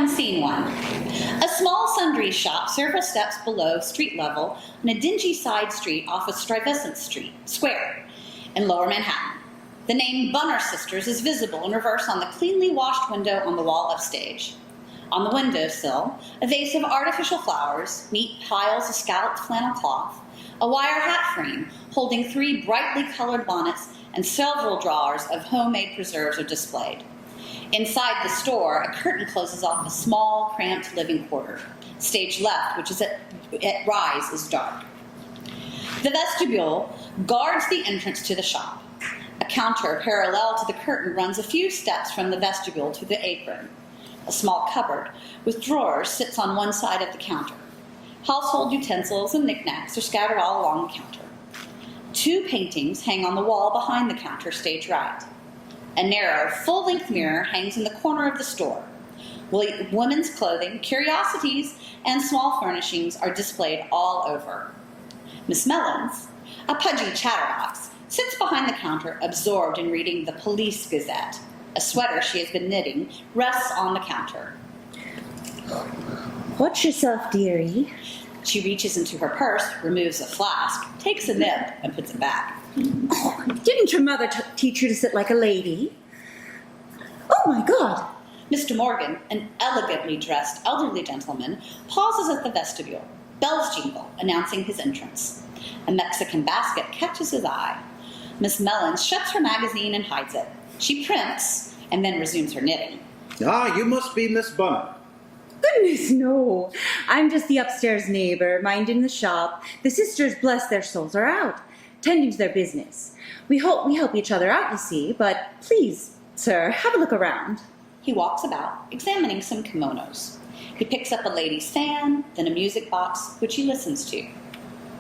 Scene 1. A small sundry shop several steps below street level on a dingy side street off of Stuyvesant Street Square in Lower Manhattan. The name Bunner Sisters is visible in reverse on the cleanly washed window on the wall upstage. On the windowsill, a vase of artificial flowers, neat piles of scalloped flannel cloth, a wire hat frame holding 3 brightly colored bonnets, and several drawers of homemade preserves are displayed. Inside the store, a curtain closes off a small, cramped living quarter. Stage left, which is at rise, is dark. The vestibule guards the entrance to the shop. A counter parallel to the curtain runs a few steps from the vestibule to the apron. A small cupboard with drawers sits on one side of the counter. Household utensils and knickknacks are scattered all along the counter. 2 paintings hang on the wall behind the counter, stage right. A narrow, full-length mirror hangs in the corner of the store. Women's clothing, curiosities, and small furnishings are displayed all over. Miss Mellons, a pudgy chatterbox, sits behind the counter, absorbed in reading the Police Gazette. A sweater she has been knitting rests on the counter. Watch yourself, dearie. She reaches into her purse, removes a flask, takes a nip, and puts it back. Oh, didn't your mother teach you to sit like a lady? Oh, my God. Mr. Morgan, an elegantly dressed elderly gentleman, pauses at the vestibule. Bells jingle, announcing his entrance. A Mexican basket catches his eye. Miss Mellons shuts her magazine and hides it. She prints and then resumes her knitting. Ah, you must be Miss Bunner. Goodness, no. I'm just the upstairs neighbor, minding the shop. The sisters, bless their souls, are out, tending to their business. We help each other out, you see, but please, sir, have a look around. He walks about, examining some kimonos. He picks up a lady's fan, then a music box, which he listens to.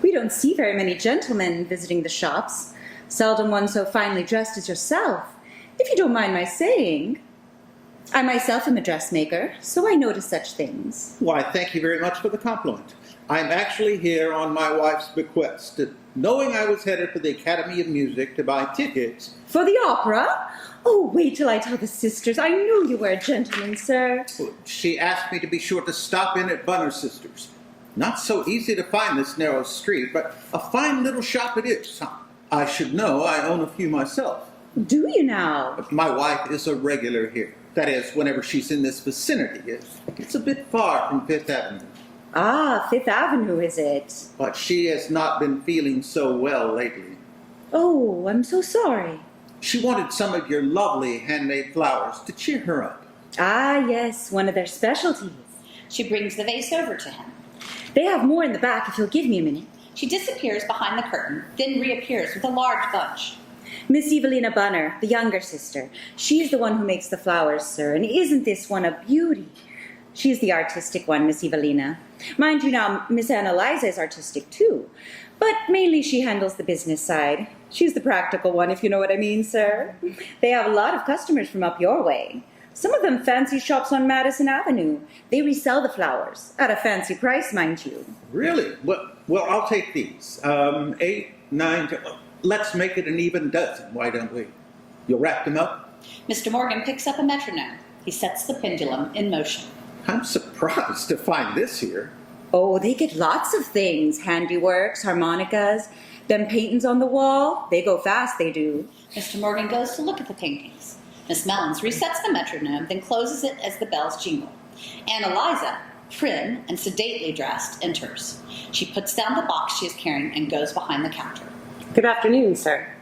We don't see very many gentlemen visiting the shops. Seldom one so finely dressed as yourself, if you don't mind my saying. I myself am a dressmaker, so I notice such things. Why, thank you very much for the compliment. I'm actually here on my wife's bequest. Knowing I was headed for the Academy of Music to buy tickets. For the opera? Oh, wait till I tell the sisters. I knew you were a gentleman, sir. She asked me to be sure to stop in at Bunner Sisters. Not so easy to find this narrow street, but a fine little shop it is. I should know. I own a few myself. Do you now? My wife is a regular here. That is, whenever she's in this vicinity. It's a bit far from Fifth Avenue. Ah, Fifth Avenue, is it? But she has not been feeling so well lately. Oh, I'm so sorry. She wanted some of your lovely handmade flowers to cheer her up. Ah, yes, one of their specialties. She brings the vase over to him. They have more in the back if you'll give me a minute. She disappears behind the curtain, then reappears with a large bunch. Miss Evelina Bunner, the younger sister. She's the one who makes the flowers, sir, and isn't this one a beauty? She's the artistic one, Miss Evelina. Mind you now, Miss Annalisa is artistic too, but mainly she handles the business side. She's the practical one, if you know what I mean, sir. They have a lot of customers from up your way. Some of them fancy shops on Madison Avenue. They resell the flowers, at a fancy price, mind you. Really? Well, I'll take these. 8, 9, 10. Let's make it an even dozen, why don't we? You'll wrap them up? Mr. Morgan picks up a metronome. He sets the pendulum in motion. I'm surprised to find this here. Oh, they get lots of things. Handiworks, harmonicas, them paintings on the wall. They go fast, they do. Mr. Morgan goes to look at the paintings. Miss Mellons resets the metronome, then closes it as the bells jingle. Annalisa, prim and sedately dressed, enters. She puts down the box she is carrying and goes behind the counter. Good afternoon, sir.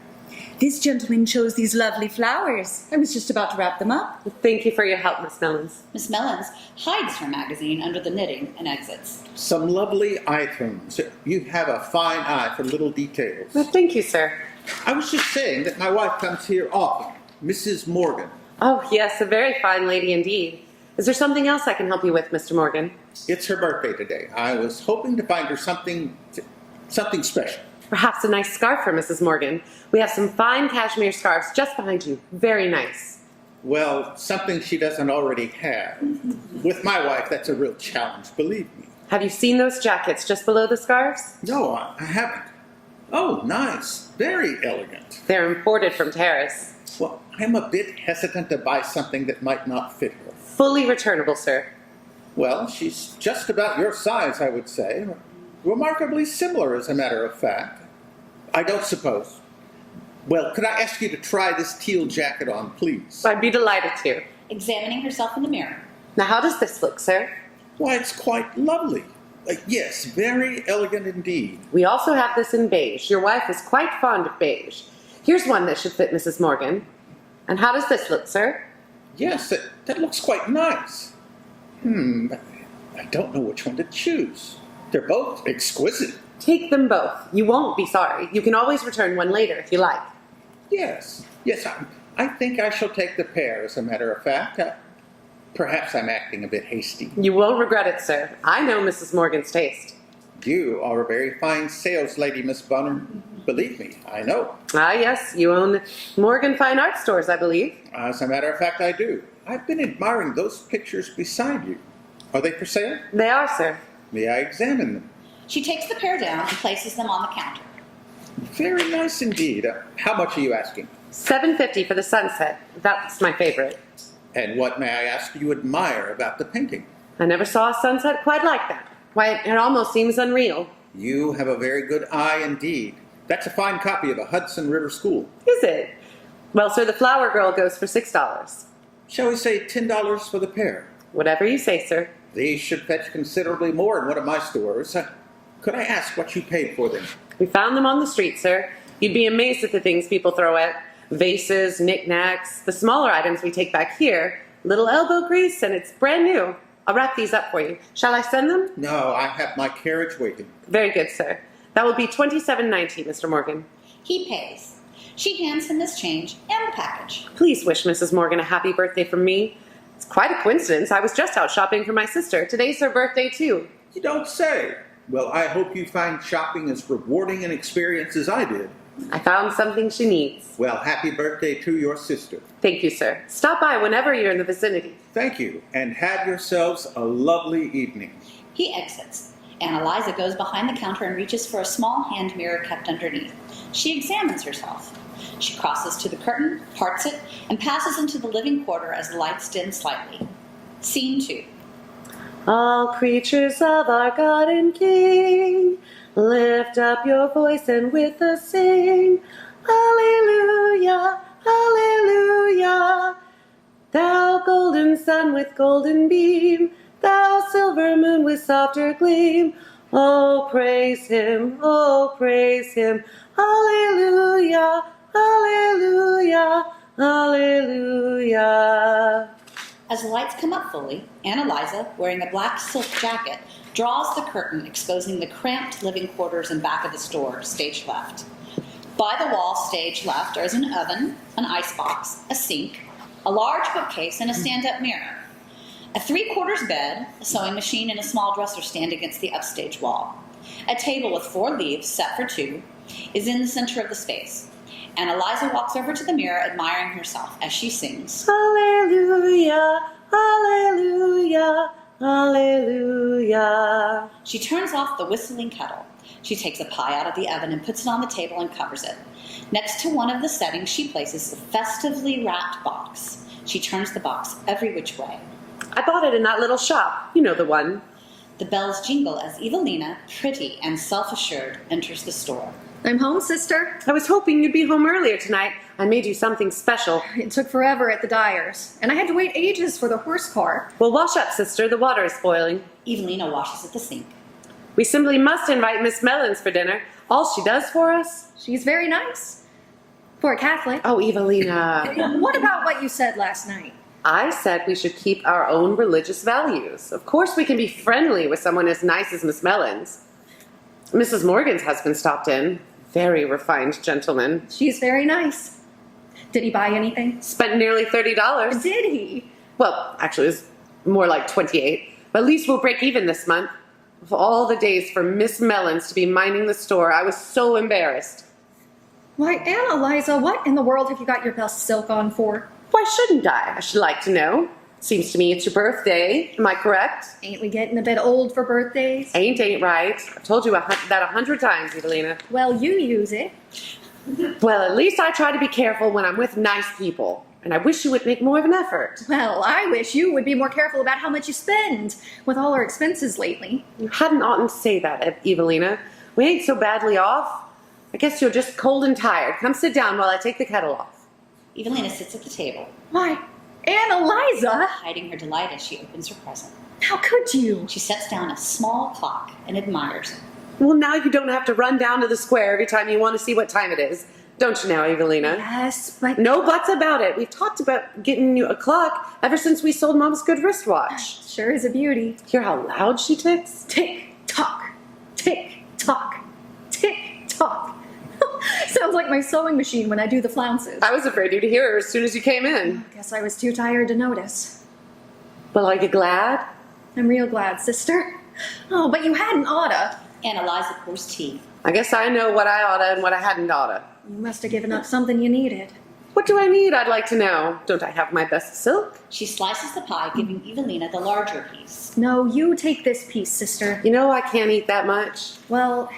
This gentleman chose these lovely flowers. I was just about to wrap them up. Thank you for your help, Miss Mellons. Miss Mellons hides her magazine under the knitting and exits. Some lovely items. You have a fine eye for little details. Well, thank you, sir. I was just saying that my wife comes here often. Mrs. Morgan. Oh, yes, a very fine lady indeed. Is there something else I can help you with, Mr. Morgan? It's her birthday today. I was hoping to find her something special. Perhaps a nice scarf for Mrs. Morgan. We have some fine cashmere scarves just behind you. Very nice. Well, something she doesn't already have. With my wife, that's a real challenge, believe me. Have you seen those jackets just below the scarves? No, I haven't. Oh, nice. Very elegant. They're imported from Paris. Well, I'm a bit hesitant to buy something that might not fit her. Fully returnable, sir. Well, she's just about your size, I would say. Remarkably similar, as a matter of fact. I don't suppose. Well, could I ask you to try this teal jacket on, please? I'd be delighted to. Examining herself in the mirror. Now, how does this look, sir? Why, it's quite lovely. Yes, very elegant indeed. We also have this in beige. Your wife is quite fond of beige. Here's one that should fit Mrs. Morgan. And how does this look, sir? Yes, that looks quite nice. But I don't know which one to choose. They're both exquisite. Take them both. You won't be sorry. You can always return one later if you like. Yes, I think I shall take the pair, as a matter of fact. Perhaps I'm acting a bit hasty. You won't regret it, sir. I know Mrs. Morgan's taste. You are a very fine sales lady, Miss Bunner. Believe me, I know. Ah, yes, you own Morgan Fine Art Stores, I believe. As a matter of fact, I do. I've been admiring those pictures beside you. Are they for sale? They are, sir. May I examine them? She takes the pair down and places them on the counter. Very nice indeed. How much are you asking? $7.50 for the sunset. That's my favorite. And what, may I ask, do you admire about the painting? I never saw a sunset quite like that. Why, it almost seems unreal. You have a very good eye indeed. That's a fine copy of a Hudson River School. Is it? Well, sir, the flower girl goes for $6. Shall we say $10 for the pair? Whatever you say, sir. These should fetch considerably more in one of my stores. Could I ask what you paid for them? We found them on the street, sir. You'd be amazed at the things people throw at. Vases, knickknacks, the smaller items we take back here. Little elbow grease, and it's brand new. I'll wrap these up for you. Shall I send them? No, I have my carriage waiting. Very good, sir. That will be $27.90, Mr. Morgan. He pays. She hands him this change and the package. Please wish Mrs. Morgan a happy birthday from me. It's quite a coincidence. I was just out shopping for my sister. Today's her birthday, too. You don't say. Well, I hope you find shopping as rewarding an experience as I did. I found something she needs. Well, happy birthday to your sister. Thank you, sir. Stop by whenever you're in the vicinity. Thank you, and have yourselves a lovely evening. He exits. Anna Liza goes behind the counter and reaches for a small hand mirror kept underneath. She examines herself. She crosses to the curtain, parts it, and passes into the living quarter as the lights dim slightly. Scene 2. All creatures of our God and King, lift up your voice and with us sing. Hallelujah, hallelujah. Thou golden sun with golden beam, thou silver moon with softer gleam. Oh, praise him, oh, praise him. Hallelujah, hallelujah, hallelujah. As the lights come up fully, Anna Liza, wearing a black silk jacket, draws the curtain, exposing the cramped living quarters and back of the store, stage left. By the wall, stage left, is an oven, an icebox, a sink, a large bookcase, and a stand-up mirror. A three-quarters bed, a sewing machine, and a small dresser stand against the upstage wall. A table with 4 leaves, set for 2, is in the center of the space. Anna Liza walks over to the mirror, admiring herself as she sings, Hallelujah, hallelujah, hallelujah. She turns off the whistling kettle. She takes a pie out of the oven and puts it on the table and covers it. Next to one of the settings, she places a festively wrapped box. She turns the box every which way. I bought it in that little shop. You know the one. The bells jingle as Evelina, pretty and self-assured, enters the store. I'm home, sister. I was hoping you'd be home earlier tonight. I made you something special. It took forever at the dyer's, and I had to wait ages for the horse car. Well, wash up, sister. The water is boiling. Evelina washes at the sink. We simply must invite Miss Mellons for dinner. All she does for us. She's very nice. For a Catholic. Oh, Evelina. What about what you said last night? I said we should keep our own religious values. Of course we can be friendly with someone as nice as Miss Mellons. Mrs. Morgan's husband stopped in. Very refined gentleman. She's very nice. Did he buy anything? Spent nearly $30. Did he? Well, actually, it was more like 28. But at least we'll break even this month. Of all the days for Miss Mellons to be minding the store, I was so embarrassed. Why, Anna Liza, what in the world have you got your best silk on for? Why shouldn't I? I should like to know. Seems to me it's your birthday. Am I correct? Ain't we getting a bit old for birthdays? Ain't right. I've told you that 100 times, Evelina. Well, you use it. Well, at least I try to be careful when I'm with nice people. and I wish you would make more of an effort. Well, I wish you would be more careful about how much you spend with all our expenses lately. You hadn't oughtn't to say that, Evelina. We ain't so badly off. I guess you're just cold and tired. Come sit down while I take the kettle off. Evelina sits at the table, Why, Aunt Eliza, hiding her delight as she opens her present. how could you? She sets down a small clock and admires it. Well, now you don't have to run down to the square every time you want to see what time it is. Don't you now, Evelina? Yes, but... No buts about it. We've talked about getting you a clock ever since we sold Mom's good wristwatch. Sure is a beauty. Hear how loud she ticks? Tick, tock, tick, tock, tick, tock. Sounds like my sewing machine when I do the flounces. I was afraid you'd hear her as soon as you came in. Guess I was too tired to notice. Well, are you glad? I'm real glad, sister. Oh, but you hadn't oughta. Aunt Eliza pours tea. I guess I know what I oughta and what I hadn't oughta. You must have given up something you needed. What do I need, I'd like to know? Don't I have my best silk? She slices the pie, giving Evelina the larger piece. No, you take this piece, sister. You know I can't eat that much. Well,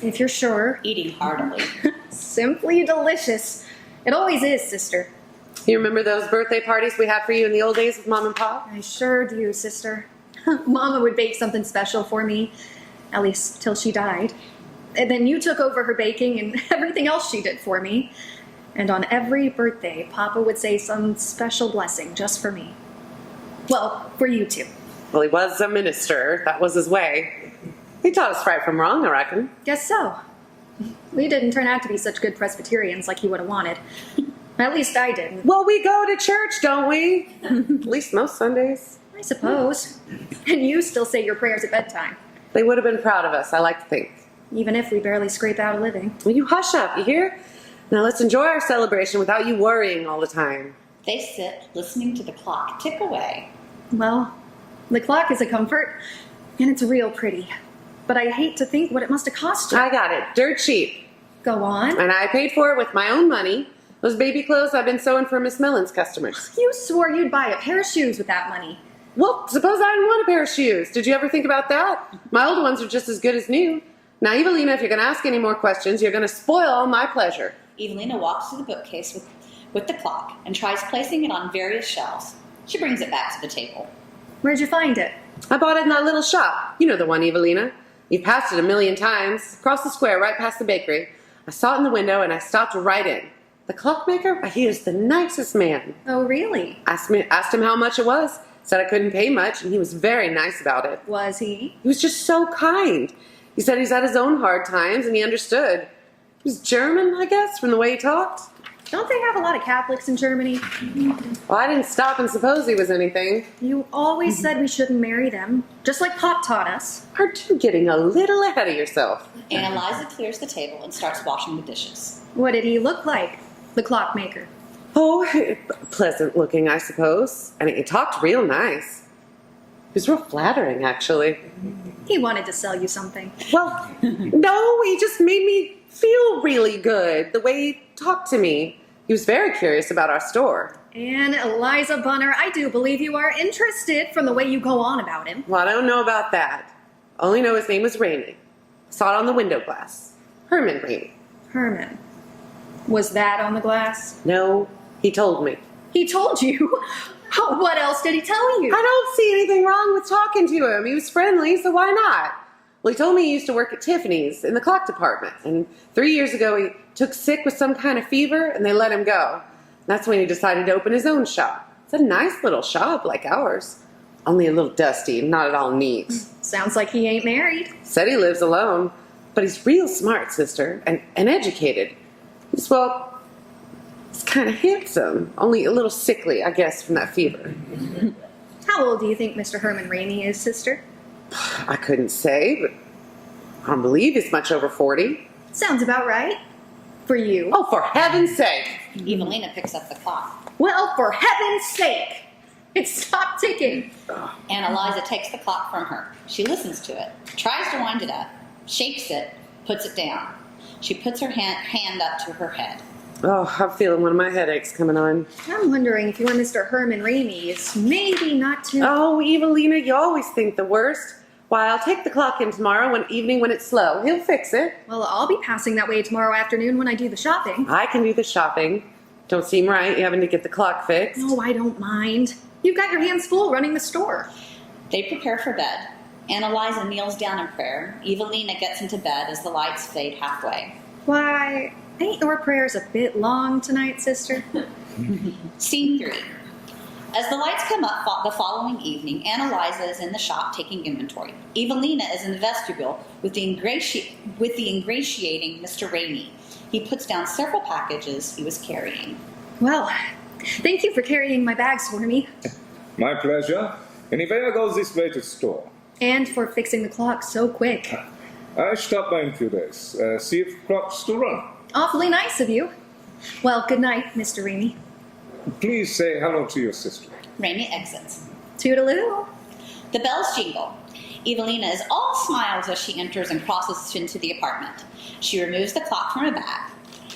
if you're sure. Eating heartily. Simply delicious. It always is, sister. You remember those birthday parties we had for you in the old days with Mom and Pop? I sure do, sister. Mama would bake something special for me, at least till she died. And then you took over her baking and everything else she did for me. And on every birthday, Papa would say some special blessing just for me. Well, for you two. Well, he was a minister. That was his way. He taught us right from wrong, I reckon. Guess so. We didn't turn out to be such good Presbyterians like he would have wanted. At least I didn't. Well, we go to church, don't we? At least most Sundays. I suppose. And you still say your prayers at bedtime, They would have been proud of us, I like to think. even if we barely scrape out a living. Will you hush up, you hear? Now let's enjoy our celebration without you worrying all the time. They sit, listening to the clock tick away. Well, the clock is a comfort, and it's real pretty. But I hate to think what it must have cost you. I got it, dirt cheap. Go on. And I paid for it with my own money. Those baby clothes I've been sewing for Miss Mellon's customers. You swore you'd buy a pair of shoes with that money. Well, suppose I didn't want a pair of shoes. Did you ever think about that? My old ones are just as good as new. Now, Evelina, if you're going to ask any more questions, you're going to spoil all my pleasure. Evelina walks to the bookcase with the clock and tries placing it on various shelves. She brings it back to the table. Where'd you find it? I bought it in that little shop. You know the one, Evelina. You've passed it a million times. Across the square, right past the bakery. I saw it in the window and I stopped right in. The clockmaker, he is the nicest man. Oh, really? Asked him how much it was. Said I couldn't pay much, and he was very nice about it. Was he? He was just so kind. He said he's had his own hard times, and he understood. He was German, I guess, from the way he talked. Don't they have a lot of Catholics in Germany? Well, I didn't stop and suppose he was anything. You always said we shouldn't marry them, just like Pop taught us. Aren't you getting a little ahead of yourself? Aunt Eliza clears the table and starts washing the dishes. What did he look like, the clockmaker? Oh, pleasant looking, I suppose. And he talked real nice. He was real flattering, actually. He wanted to sell you something. Well, no, he just made me feel really good, the way he talked to me. He was very curious about our store. And Eliza Bunner, I do believe you are interested from the way you go on about him. Well, I don't know about that. Only know his name was Rainey. Saw it on the window glass. Herman Rainey. Herman. Was that on the glass? No, he told me. He told you? What else did he tell you? I don't see anything wrong with talking to him. He was friendly, so why not? Well, he told me he used to work at Tiffany's in the clock department. And 3 years ago, he took sick with some kind of fever, and they let him go. That's when he decided to open his own shop. It's a nice little shop, like ours. Only a little dusty, not at all neat. Sounds like he ain't married. Said he lives alone. But he's real smart, sister, and educated. He's kind of handsome. Only a little sickly, I guess, from that fever. How old do you think Mr. Herman Rainey is, sister? I couldn't say, but I don't believe he's much over 40. Sounds about right. For you. Oh, for heaven's sake! Evelina picks up the clock. Well, for heaven's sake! It stopped ticking. Aunt Eliza takes the clock from her. She listens to it, tries to wind it up, shakes it, puts it down. She puts her hand up to her head. Oh, I'm feeling one of my headaches coming on. I'm wondering if your Mr. Herman Rainey is maybe not too... Oh, Evelina, you always think the worst. Why, I'll take the clock in tomorrow evening when it's slow. He'll fix it. Well, I'll be passing that way tomorrow afternoon when I do the shopping. I can do the shopping. Don't seem right. You having to get the clock fixed. No, I don't mind. You've got your hands full running the store. They prepare for bed. Annalisa kneels down in prayer. Evelina gets into bed as the lights fade halfway. Why, ain't your prayers a bit long tonight, sister? Scene 3. As the lights come up the following evening, Annalisa is in the shop taking inventory. Evelina is in the vestibule with the ingratiating Mr. Rainey. He puts down several packages he was carrying. Well, thank you for carrying my bags for me. My pleasure. Anyway, I go this way to store. And for fixing the clock so quick. I stop by in a few days. See if the clock's still run. Awfully nice of you. Well, good night, Mr. Rainey. Please say hello to your sister. Rainey exits. Toodaloo. The bells jingle. Evelina is all smiles as she enters and crosses into the apartment. She removes the clock from her bag.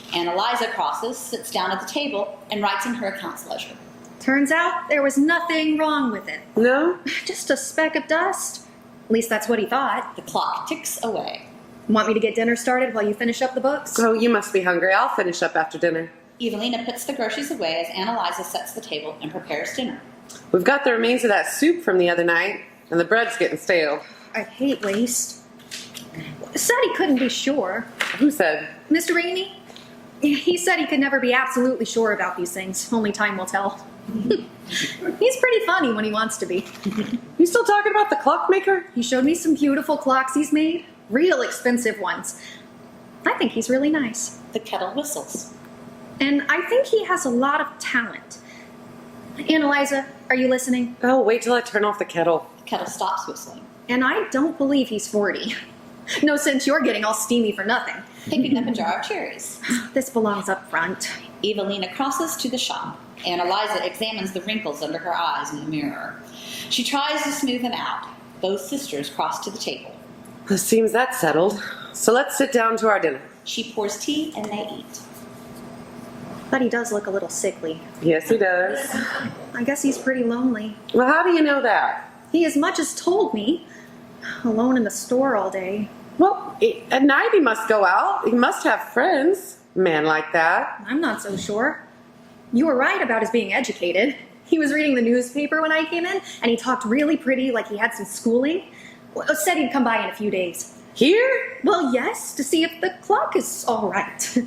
Annalisa crosses, sits down at the table, and writes in her account's ledger. Turns out there was nothing wrong with it. No? Just a speck of dust. At least that's what he thought. The clock ticks away. Want me to get dinner started while you finish up the books? Oh, you must be hungry. I'll finish up after dinner. Evelina puts the groceries away as Annalisa sets the table and prepares dinner. We've got the remains of that soup from the other night, and the bread's getting stale. I hate waste. Said he couldn't be sure. Who said? Mr. Rainey? He said he could never be absolutely sure about these things. Only time will tell. He's pretty funny when he wants to be. You still talking about the clockmaker? He showed me some beautiful clocks he's made. Real expensive ones. I think he's really nice. The kettle whistles. And I think he has a lot of talent. Annalisa, are you listening? Oh, wait till I turn off the kettle. The kettle stops whistling. And I don't believe he's 40. No sense you're getting all steamy for nothing. Picking up a jar of cherries. This belongs up front. Evelina crosses to the shop. Annalisa examines the wrinkles under her eyes in the mirror. She tries to smooth them out. Both sisters cross to the table. It seems that's settled. So let's sit down to our dinner. She pours tea and they eat. But he does look a little sickly. Yes, he does. I guess he's pretty lonely. Well, how do you know that? He as much as told me. Alone in the store all day. Well, at night he must go out. He must have friends. A man like that. I'm not so sure. You were right about his being educated. He was reading the newspaper when I came in, and he talked really pretty like he had some schooling. Well, said he'd come by in a few days. Here? Well, yes, to see if the clock is all right.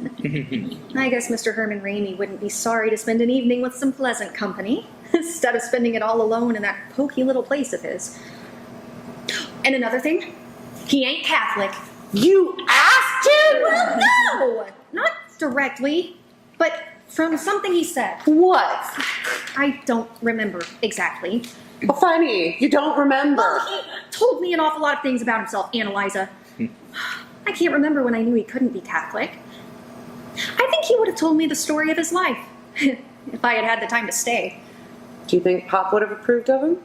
I guess Mr. Herman Rainey wouldn't be sorry to spend an evening with some pleasant company, instead of spending it all alone in that poky little place of his. And another thing, he ain't Catholic. You asked him? Well, no, not directly, but from something he said. What? I don't remember exactly. Well, funny, you don't remember. Well, he told me an awful lot of things about himself, Annalisa. I can't remember when I knew he couldn't be Catholic. I think he would have told me the story of his life, if I had had the time to stay. Do you think Pop would have approved of him?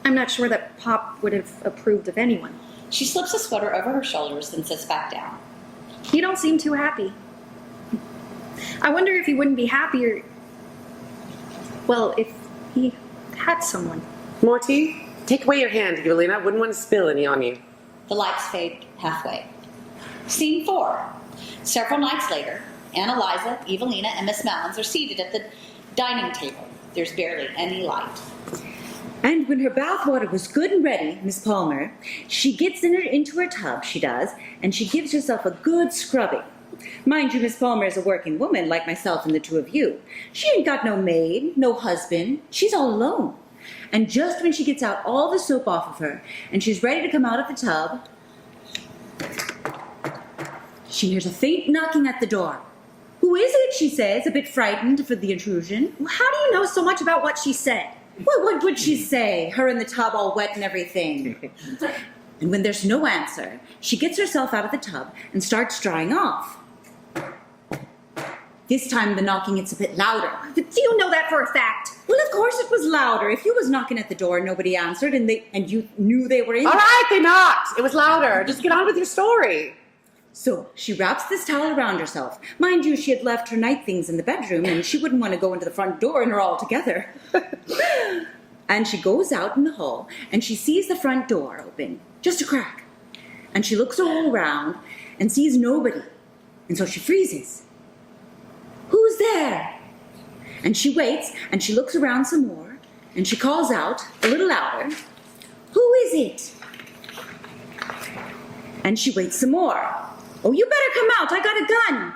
I'm not sure that Pop would have approved of anyone. She slips a sweater over her shoulders, then sits back down. He don't seem too happy. I wonder if he wouldn't be happier, well, if he had someone. More tea? Take away your hand, Evelina. I wouldn't want to spill any on you. The lights fade halfway. Scene 4. Several nights later, Annalisa, Evelina, and Miss Malins are seated at the dining table. There's barely any light. And when her bath water was good and ready, Miss Palmer, she gets into her tub, she does, and she gives herself a good scrubbing. Mind you, Miss Palmer is a working woman like myself and the two of you. She ain't got no maid, no husband. She's all alone. And just when she gets out all the soap off of her and she's ready to come out of the tub, she hears a faint knocking at the door. Who is it, she says, a bit frightened for the intrusion. Well, how do you know so much about what she said? Well, what would she say? Her in the tub all wet and everything. And when there's no answer, she gets herself out of the tub and starts drying off. This time the knocking gets a bit louder. Do you know that for a fact? Well, of course it was louder. If you was knocking at the door and nobody answered and you knew they were in. All right, they knocked. It was louder. Just get on with your story. So she wraps this towel around herself. Mind you, she had left her night things in the bedroom and she wouldn't want to go into the front door and they're all together. And she goes out in the hall and she sees the front door open, just a crack. And she looks all around and sees nobody. And so she freezes. Who's there? And she waits, and she looks around some more, and she calls out, a little louder, "Who is it?" And she waits some more. "Oh, you better come out, I got a gun."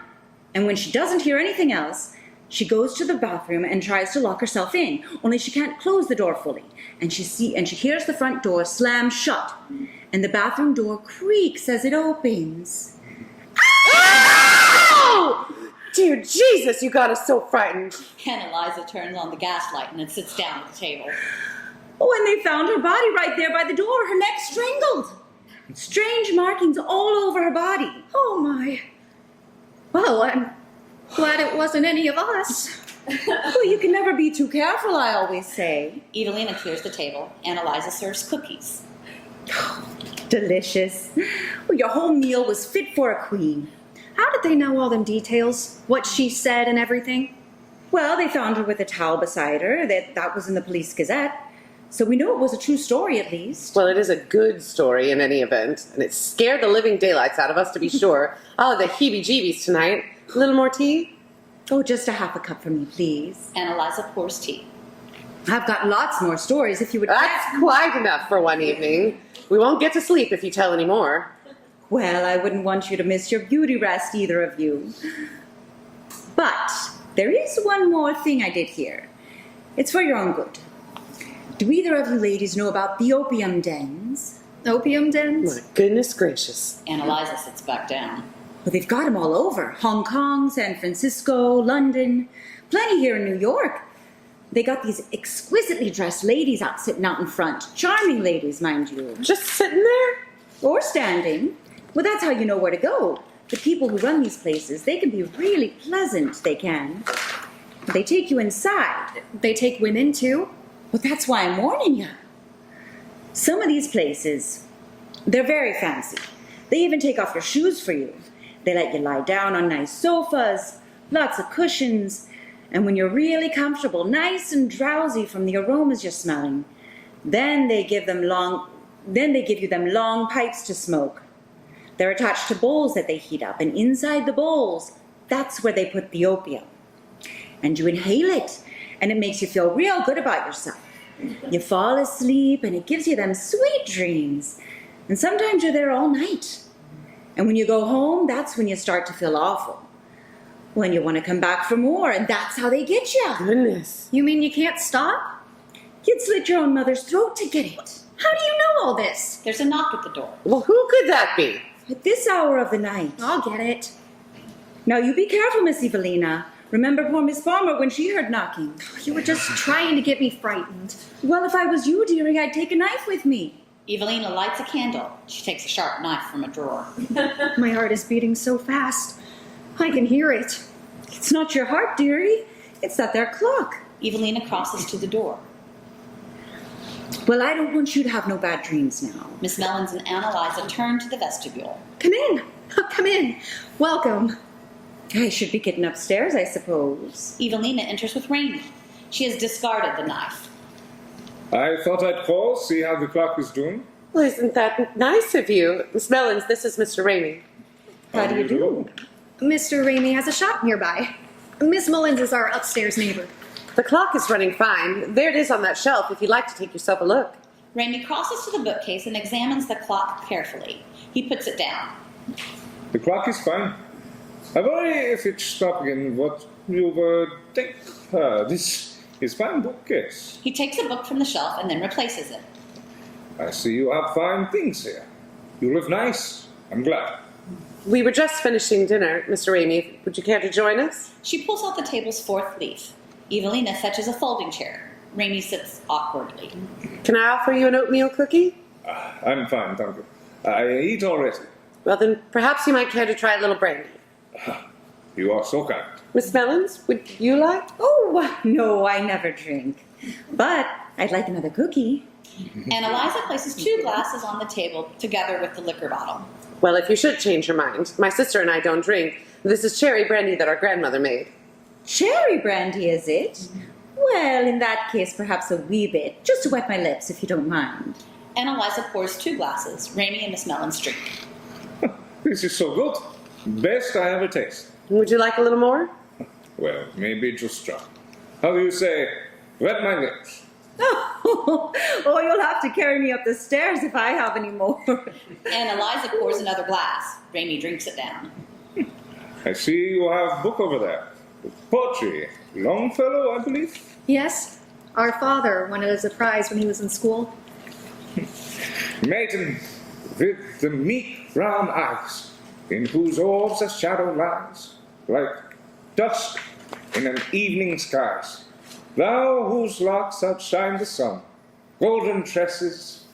And when she doesn't hear anything else, she goes to the bathroom and tries to lock herself in, only she can't close the door fully. And she hears the front door slam shut, and the bathroom door creaks as it opens. Oh! Dear Jesus, you got us so frightened. And Eliza turns on the gaslight and then sits down at the table. Oh, and they found her body right there by the door, her neck strangled. Strange markings all over her body. Oh my. Well, I'm glad it wasn't any of us. Well, you can never be too careful, I always say. Evelina clears the table, and Eliza serves cookies. Delicious. Well, your whole meal was fit for a queen. How did they know all them details? What she said and everything? Well, they found her with a towel beside her. That was in the Police Gazette. So we know it was a true story, at least. Well, it is a good story in any event, and it scared the living daylights out of us, to be sure. Oh, the heebie-jeebies tonight. A little more tea? Oh, just a half a cup for me, please. And Eliza pours tea. I've got lots more stories if you would... That's quite enough for one evening. We won't get to sleep if you tell any more. Well, I wouldn't want you to miss your beauty rest, either of you. But there is one more thing I did here. It's for your own good. Do either of you ladies know about the opium dens? Opium dens? My goodness gracious. And Eliza sits back down. Well, they've got them all over. Hong Kong, San Francisco, London. Plenty here in New York. They got these exquisitely dressed ladies out sitting out in front. Charming ladies, mind you. Just sitting there? Or standing. Well, that's how you know where to go. The people who run these places, they can be really pleasant, they can. They take you inside. They take women too? Well, that's why I'm warning you. Some of these places, they're very fancy. They even take off your shoes for you. They let you lie down on nice sofas, lots of cushions, and when you're really comfortable, nice and drowsy from the aromas you're smelling, then they give you them long pipes to smoke. They're attached to bowls that they heat up, and inside the bowls, that's where they put the opium. And you inhale it, and it makes you feel real good about yourself. You fall asleep, and it gives you them sweet dreams. And sometimes you're there all night. And when you go home, that's when you start to feel awful. When you want to come back for more, and that's how they get you. Goodness. You mean you can't stop? You'd slit your own mother's throat to get it. How do you know all this? There's a knock at the door. Well, who could that be? At this hour of the night. I'll get it. Now you be careful, Miss Evelina. Remember poor Miss Palmer when she heard knocking. You were just trying to get me frightened. Well, if I was you, dearie, I'd take a knife with me. Evelina lights a candle. She takes a sharp knife from a drawer. My heart is beating so fast. I can hear it. It's not your heart, dearie. It's that there clock. Evelina crosses to the door. Well, I don't want you to have no bad dreams now. Miss Mellons and Anna Eliza turn to the vestibule. Come in. Come in. Welcome. I should be getting upstairs, I suppose. Evelina enters with Rainey. She has discarded the knife. I thought I'd call, see how the clock is doing. Well, isn't that nice of you? Miss Mellons, this is Mr. Ramey. How do you do? Mr. Ramey has a shop nearby. Miss Mullins is our upstairs neighbor. The clock is running fine. There it is on that shelf if you'd like to take yourself a look. Rainey crosses to the bookcase and examines the clock carefully. He puts it down. The clock is fine. I worry if it's stopping what you would think. This is fine bookcase. He takes a book from the shelf and then replaces it. I see you have fine things here. You live nice. I'm glad. We were just finishing dinner, Mr. Ramey. Would you care to join us? She pulls out the table's fourth leaf. Evelina fetches a folding chair. Rainey sits awkwardly. Can I offer you an oatmeal cookie? I'm fine, thank you. I eat already. Well, then perhaps you might care to try a little brandy. You are so kind. Miss Mellons, would you like? Oh, no, I never drink. But I'd like another cookie. And Eliza places 2 glasses on the table together with the liquor bottle. Well, if you should change your mind. My sister and I don't drink. This is cherry brandy that our grandmother made. Cherry brandy, is it? Well, in that case, perhaps a wee bit, just to wet my lips, if you don't mind. And Eliza pours 2 glasses. Rainey and Miss Mellons drink. This is so good. Best I ever tasted. Would you like a little more? Well, maybe just try. How do you say, wet my lips? Oh, you'll have to carry me up the stairs if I have any more. And Eliza pours another glass. Raimi drinks it down. I see you have a book over there. Poetry. Longfellow, I believe. Yes, our father won it as a prize when he was in school. Maiden with the meek brown eyes, in whose orbs a shadow lies, like dusk in an evening skies. Thou whose locks outshine the sun, golden tresses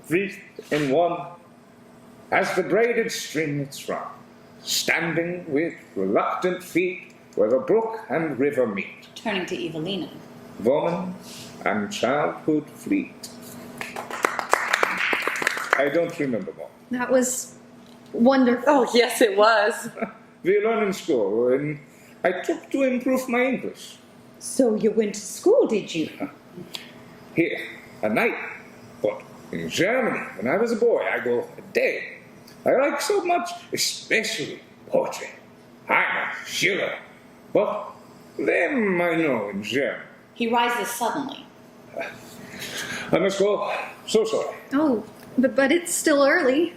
wreathed in one, as the braided stringlets run, standing with reluctant feet where the brook and river meet. Turning to Evelina. Woman and childhood fleet. I don't remember more. That was wonderful. Oh, yes, it was. We learned in school, and I took to improve my English. So you went to school, did you? Here, a night. But in Germany, when I was a boy, I go a day. I like so much, especially poetry. Heine, Schiller. But them I know in German. He rises suddenly. I must go. So sorry. Oh, but it's still early.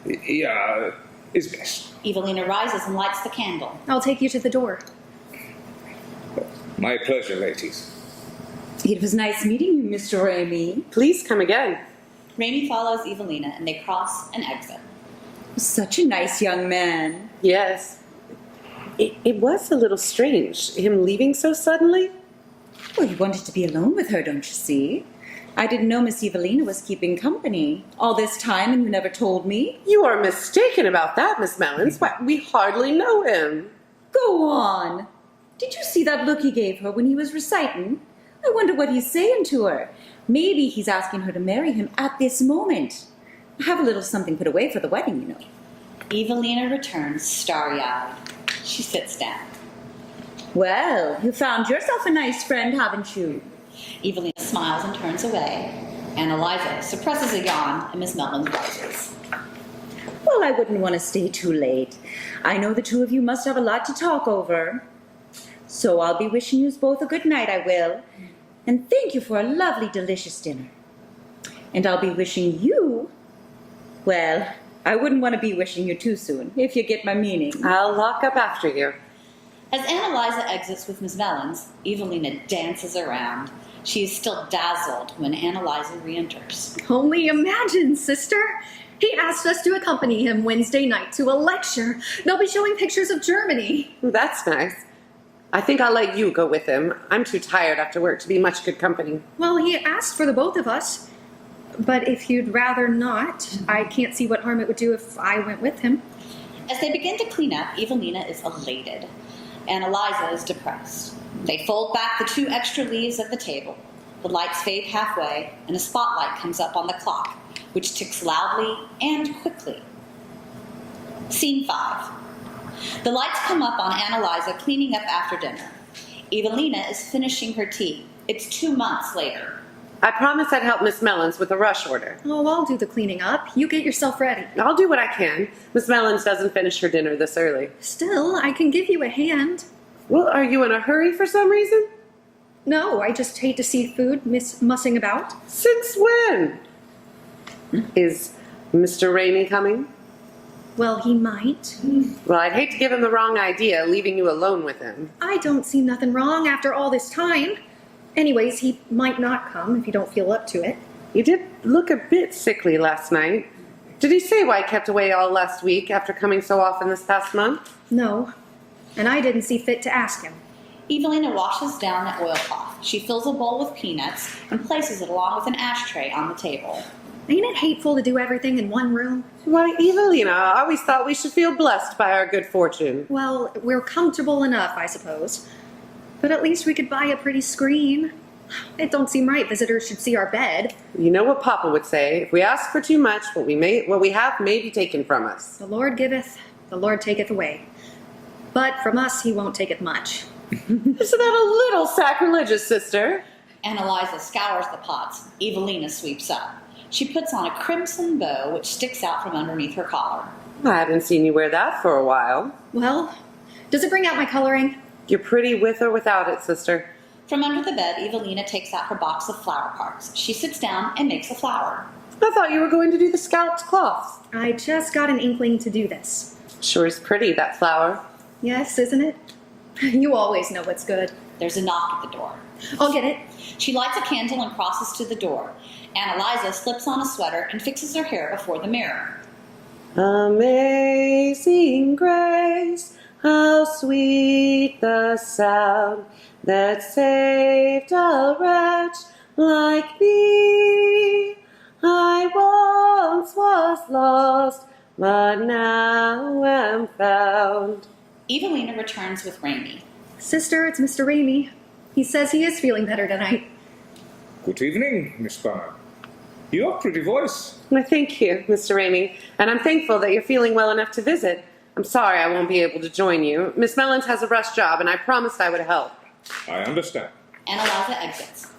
Yeah, it's best. Evelina rises and lights the candle. I'll take you to the door. My pleasure, ladies. It was nice meeting you, Mr. Raimi. Please come again. Raimi follows Evelina and they cross and exit. Such a nice young man. Yes. It was a little strange, him leaving so suddenly. Well, you wanted to be alone with her, don't you see? I didn't know Miss Evelina was keeping company all this time and you never told me. You are mistaken about that, Miss Mellons. Why, we hardly know him. Go on. Did you see that look he gave her when he was reciting? I wonder what he's saying to her. Maybe he's asking her to marry him at this moment. Have a little something put away for the wedding, you know. Evelina returns starry-eyed. She sits down. Well, you found yourself a nice friend, haven't you? Evelina smiles and turns away. And Eliza suppresses a yawn and Miss Mellons rises. Well, I wouldn't want to stay too late. I know the two of you must have a lot to talk over. So I'll be wishing you both a good night, I will. And thank you for a lovely, delicious dinner. And I'll be wishing you, well, I wouldn't want to be wishing you too soon, if you get my meaning. I'll lock up after you. As Aunt Eliza exits with Miss Mellons, Evelina dances around. She is still dazzled when Aunt Eliza re-enters. Only imagine, sister. He asked us to accompany him Wednesday night to a lecture. They'll be showing pictures of Germany. That's nice. I think I'll let you go with him. I'm too tired after work to be much good company. Well, he asked for the both of us. But if you'd rather not, I can't see what harm it would do if I went with him. As they begin to clean up, Evelina is elated. Aunt Eliza is depressed. They fold back the 2 extra leaves at the table. The lights fade halfway, and a spotlight comes up on the clock, which ticks loudly and quickly. Scene 5. The lights come up on Aunt Eliza cleaning up after dinner. Evelina is finishing her tea. It's 2 months later. I promised I'd help Miss Mellons with a rush order. Oh, I'll do the cleaning up. You get yourself ready. I'll do what I can. Miss Mellons doesn't finish her dinner this early. Still, I can give you a hand. Well, are you in a hurry for some reason? No, I just hate to see food mussing about. Since when? Is Mr. Raimi coming? Well, he might. Well, I'd hate to give him the wrong idea, leaving you alone with him. I don't see nothing wrong after all this time. Anyways, he might not come if you don't feel up to it. You did look a bit sickly last night. Did he say why he kept away all last week after coming so often this past month? No, and I didn't see fit to ask him. Evelina washes down the oilcloth. She fills a bowl with peanuts and places it along with an ashtray on the table. Ain't it hateful to do everything in one room? Why, Evelina, I always thought we should feel blessed by our good fortune. Well, we're comfortable enough, I suppose. But at least we could buy a pretty screen. It don't seem right visitors should see our bed. You know what Papa would say. If we ask for too much, what we have may be taken from us. The Lord giveth, the Lord taketh away. But from us he won't take it much. Isn't that a little sacrilegious, sister? Aunt Eliza scours the pots. Evelina sweeps up. She puts on a crimson bow which sticks out from underneath her collar. I haven't seen you wear that for a while. Well, does it bring out my coloring? You're pretty with or without it, sister. From under the bed, Evelina takes out her box of flower parts. She sits down and makes a flower. I thought you were going to do the scalloped cloths. I just got an inkling to do this. Sure is pretty, that flower. Yes, isn't it? You always know what's good. There's a knock at the door. I'll get it. She lights a candle and crosses to the door. Annalisa slips on a sweater and fixes her hair before the mirror. Amazing grace, how sweet the sound that saved a wretch like me. I once was lost, but now am found. Evelina returns with Raimi. Sister, it's Mr. Raimi. He says he is feeling better tonight. Good evening, Miss Bunner. You have a pretty voice. Well, thank you, Mr. Raimi, and I'm thankful that you're feeling well enough to visit. I'm sorry I won't be able to join you. Miss Mellons has a rush job, and I promised I would help. I understand. Annalisa exits.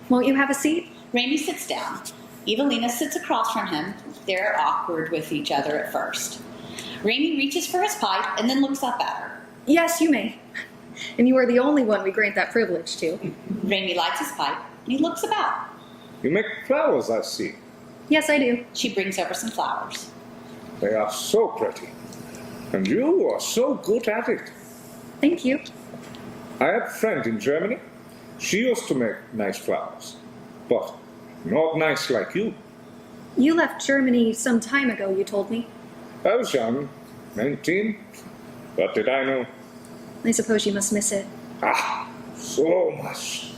Won't you have a seat? Raimi sits down. Evelina sits across from him. They're awkward with each other at first. Raimi reaches for his pipe and then looks up at her. Yes, you may. And you are the only one we grant that privilege to. Raimi lights his pipe and he looks about. You make flowers, I see. Yes, I do. She brings over some flowers. They are so pretty. And you are so good at it. Thank you. I had a friend in Germany. She used to make nice flowers. But not nice like you. You left Germany some time ago, you told me. I was young, 19. What did I know? I suppose you must miss it. Ah, so much.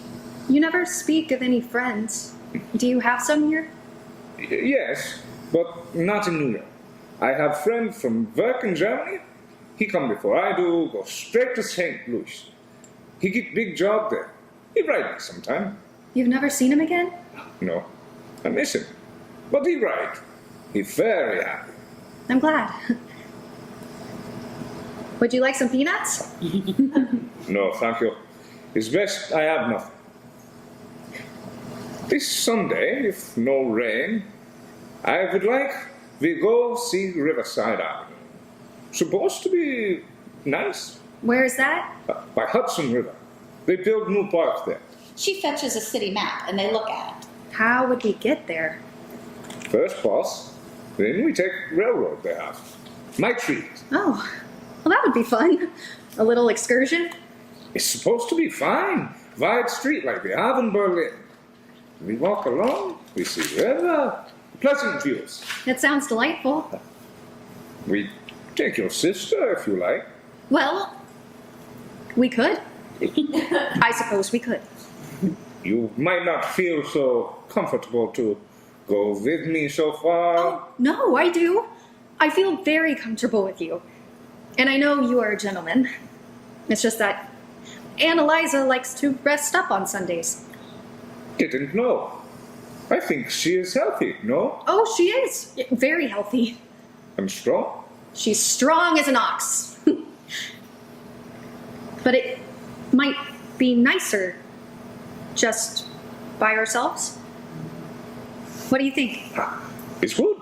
You never speak of any friends. Do you have some here? Yes, but not in New York. I have friend from work in Germany. He come before I do, go straight to St. Louis. He get big job there. He write me sometime. You've never seen him again? No, I miss him. But he write. He very happy. I'm glad. Would you like some peanuts? No, thank you. It's best I have nothing. This Sunday, if no rain, I would like we go see Riverside Avenue. Supposed to be nice. Where is that? By Hudson River. They build new park there. She fetches a city map and they look at it. How would we get there? First bus, then we take railroad they have. My treat. Oh, well, that would be fun. A little excursion? It's supposed to be fine. Wide street like we have in Berlin. We walk along, we see river, pleasant views. That sounds delightful. We take your sister if you like. Well, we could. I suppose we could. You might not feel so comfortable to go with me so far. Oh, no, I do. I feel very comfortable with you. And I know you are a gentleman. It's just that Annalisa likes to rest up on Sundays. Didn't know. I think she is healthy, no? Oh, she is. Very healthy. And strong? She's strong as an ox. But it might be nicer just by ourselves. What do you think? It's good.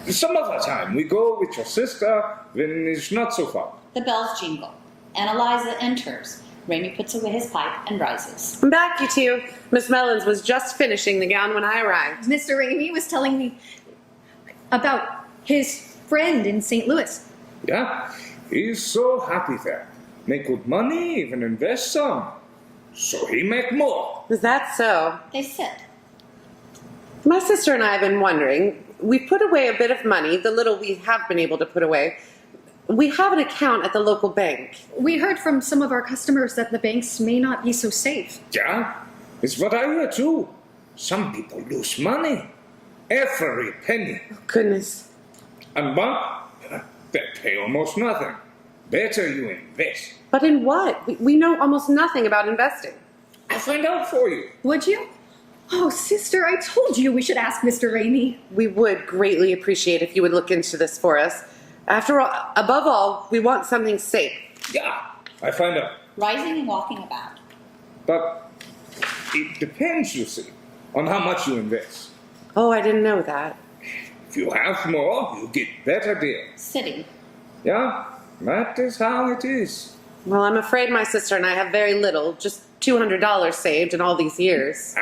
Some other time we go with your sister when it's not so far. The bells jingle. Annalisa enters. Raimi puts away his pipe and rises. I'm back, you two. Miss Mellons was just finishing the gown when I arrived. Mr. Raimi was telling me about his friend in St. Louis. Yeah, he's so happy there. Make good money, even invest some. So he make more. Is that so? They sit. My sister and I have been wondering. We put away a bit of money, the little we have been able to put away. We have an account at the local bank. We heard from some of our customers that the banks may not be so safe. Yeah, it's what I hear too. Some people lose money. Every penny. Oh, goodness. And bank, they pay almost nothing. Better you invest. But in what? We know almost nothing about investing. I'll find out for you. Would you? Oh, sister, I told you we should ask Mr. Raimi. We would greatly appreciate if you would look into this for us. After all, above all, we want something safe. Yeah, I find out. Rising and walking about. But it depends, you see, on how much you invest. Oh, I didn't know that. If you have more, you get better deal. Sitting. Yeah, that is how it is. Well, I'm afraid my sister and I have very little, just $200 saved in all these years.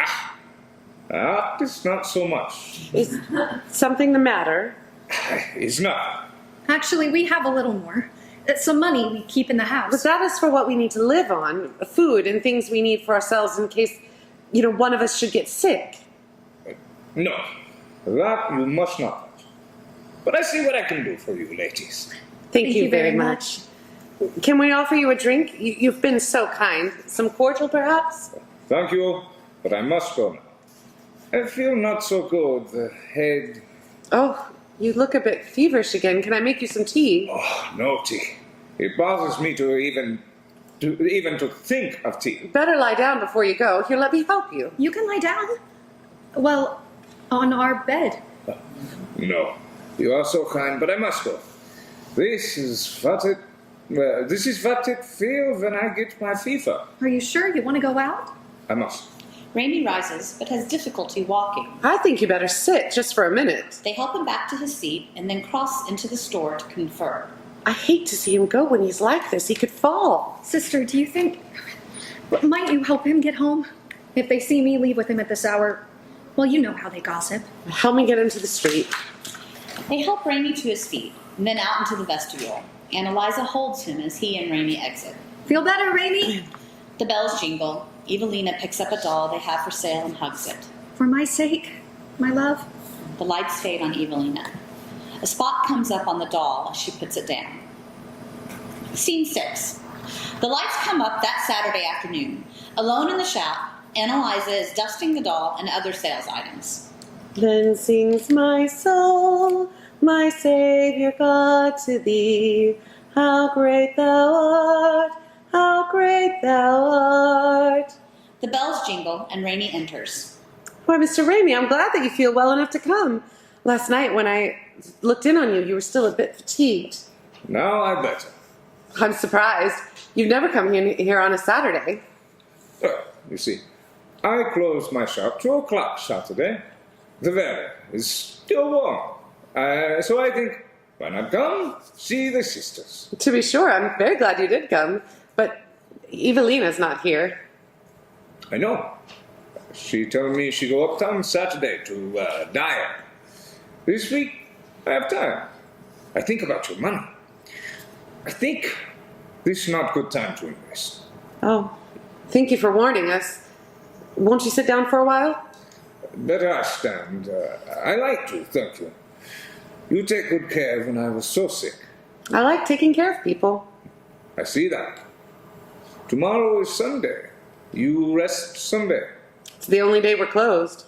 That is not so much. Is something the matter? It's not. Actually, we have a little more. It's some money we keep in the house. But that is for what we need to live on, food and things we need for ourselves in case, one of us should get sick. No, that you must not touch. But I see what I can do for you, ladies. Thank you very much. Can we offer you a drink? You've been so kind. Some cordial, perhaps? Thank you, but I must go now. I feel not so good. The head. Oh, you look a bit feverish again. Can I make you some tea? Oh, no tea. It bothers me to even to think of tea. Better lie down before you go. Here, let me help you. You can lie down? Well, on our bed. No, you are so kind, but I must go. This is what it feels when I get my fever. Are you sure you want to go out? I must. Raimi rises, but has difficulty walking. I think you better sit just for a minute. They help him back to his seat and then cross into the store to confer. I hate to see him go when he's like this. He could fall. Sister, do you think... Might you help him get home? If they see me leave with him at this hour, well, you know how they gossip. Help me get him to the street. They help Raimi to his feet and then out into the vestibule. Annalisa holds him as he and Raimi exit. Feel better, Raimi? The bells jingle. Evelina picks up a doll they have for sale and hugs it. For my sake, my love. The lights fade on Evelina. A spot comes up on the doll as she puts it down. Scene 6. The lights come up that Saturday afternoon. Alone in the shop, Annalisa is dusting the doll and other sales items. Then sings my soul, my Savior God, to thee. How great thou art, how great thou art. The bells jingle and Raimi enters. Why, Mr. Raimi, I'm glad that you feel well enough to come. Last night when I looked in on you, you were still a bit fatigued. Now I better. I'm surprised. You've never come here on a Saturday. Well, you see, I closed my shop 2 o'clock Saturday. The weather is still warm. So I think, why not come see the sisters? To be sure, I'm very glad you did come. But Evelina's not here. I know. She told me she go uptown Saturday to dine. This week, I have time. I think about your money. I think this is not good time to invest. Oh, thank you for warning us. Won't you sit down for a while? Better I stand. I like to, thank you. You take good care when I was so sick. I like taking care of people. I see that. Tomorrow is Sunday. You rest Sunday. It's the only day we're closed.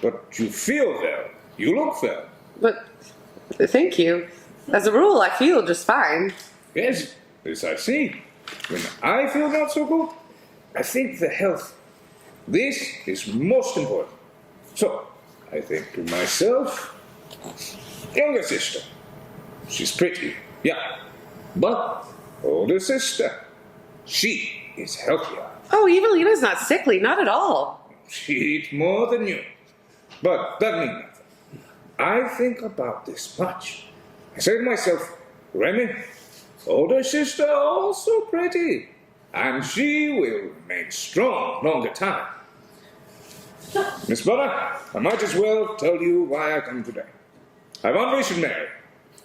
But you feel well. You look well. But thank you. As a rule, I feel just fine. Yes, this I see. When I feel not so good, I think the health. This is most important. So, I think to myself, younger sister. She's pretty, yeah. But older sister, she is healthier. Oh, Evelina's not sickly, not at all. She eats more than you. But that means nothing. I think about this much. I say to myself, Remy, older sister also pretty. And she will remain strong longer time. Miss Bunner, I might as well tell you why I come today. I want we should marry.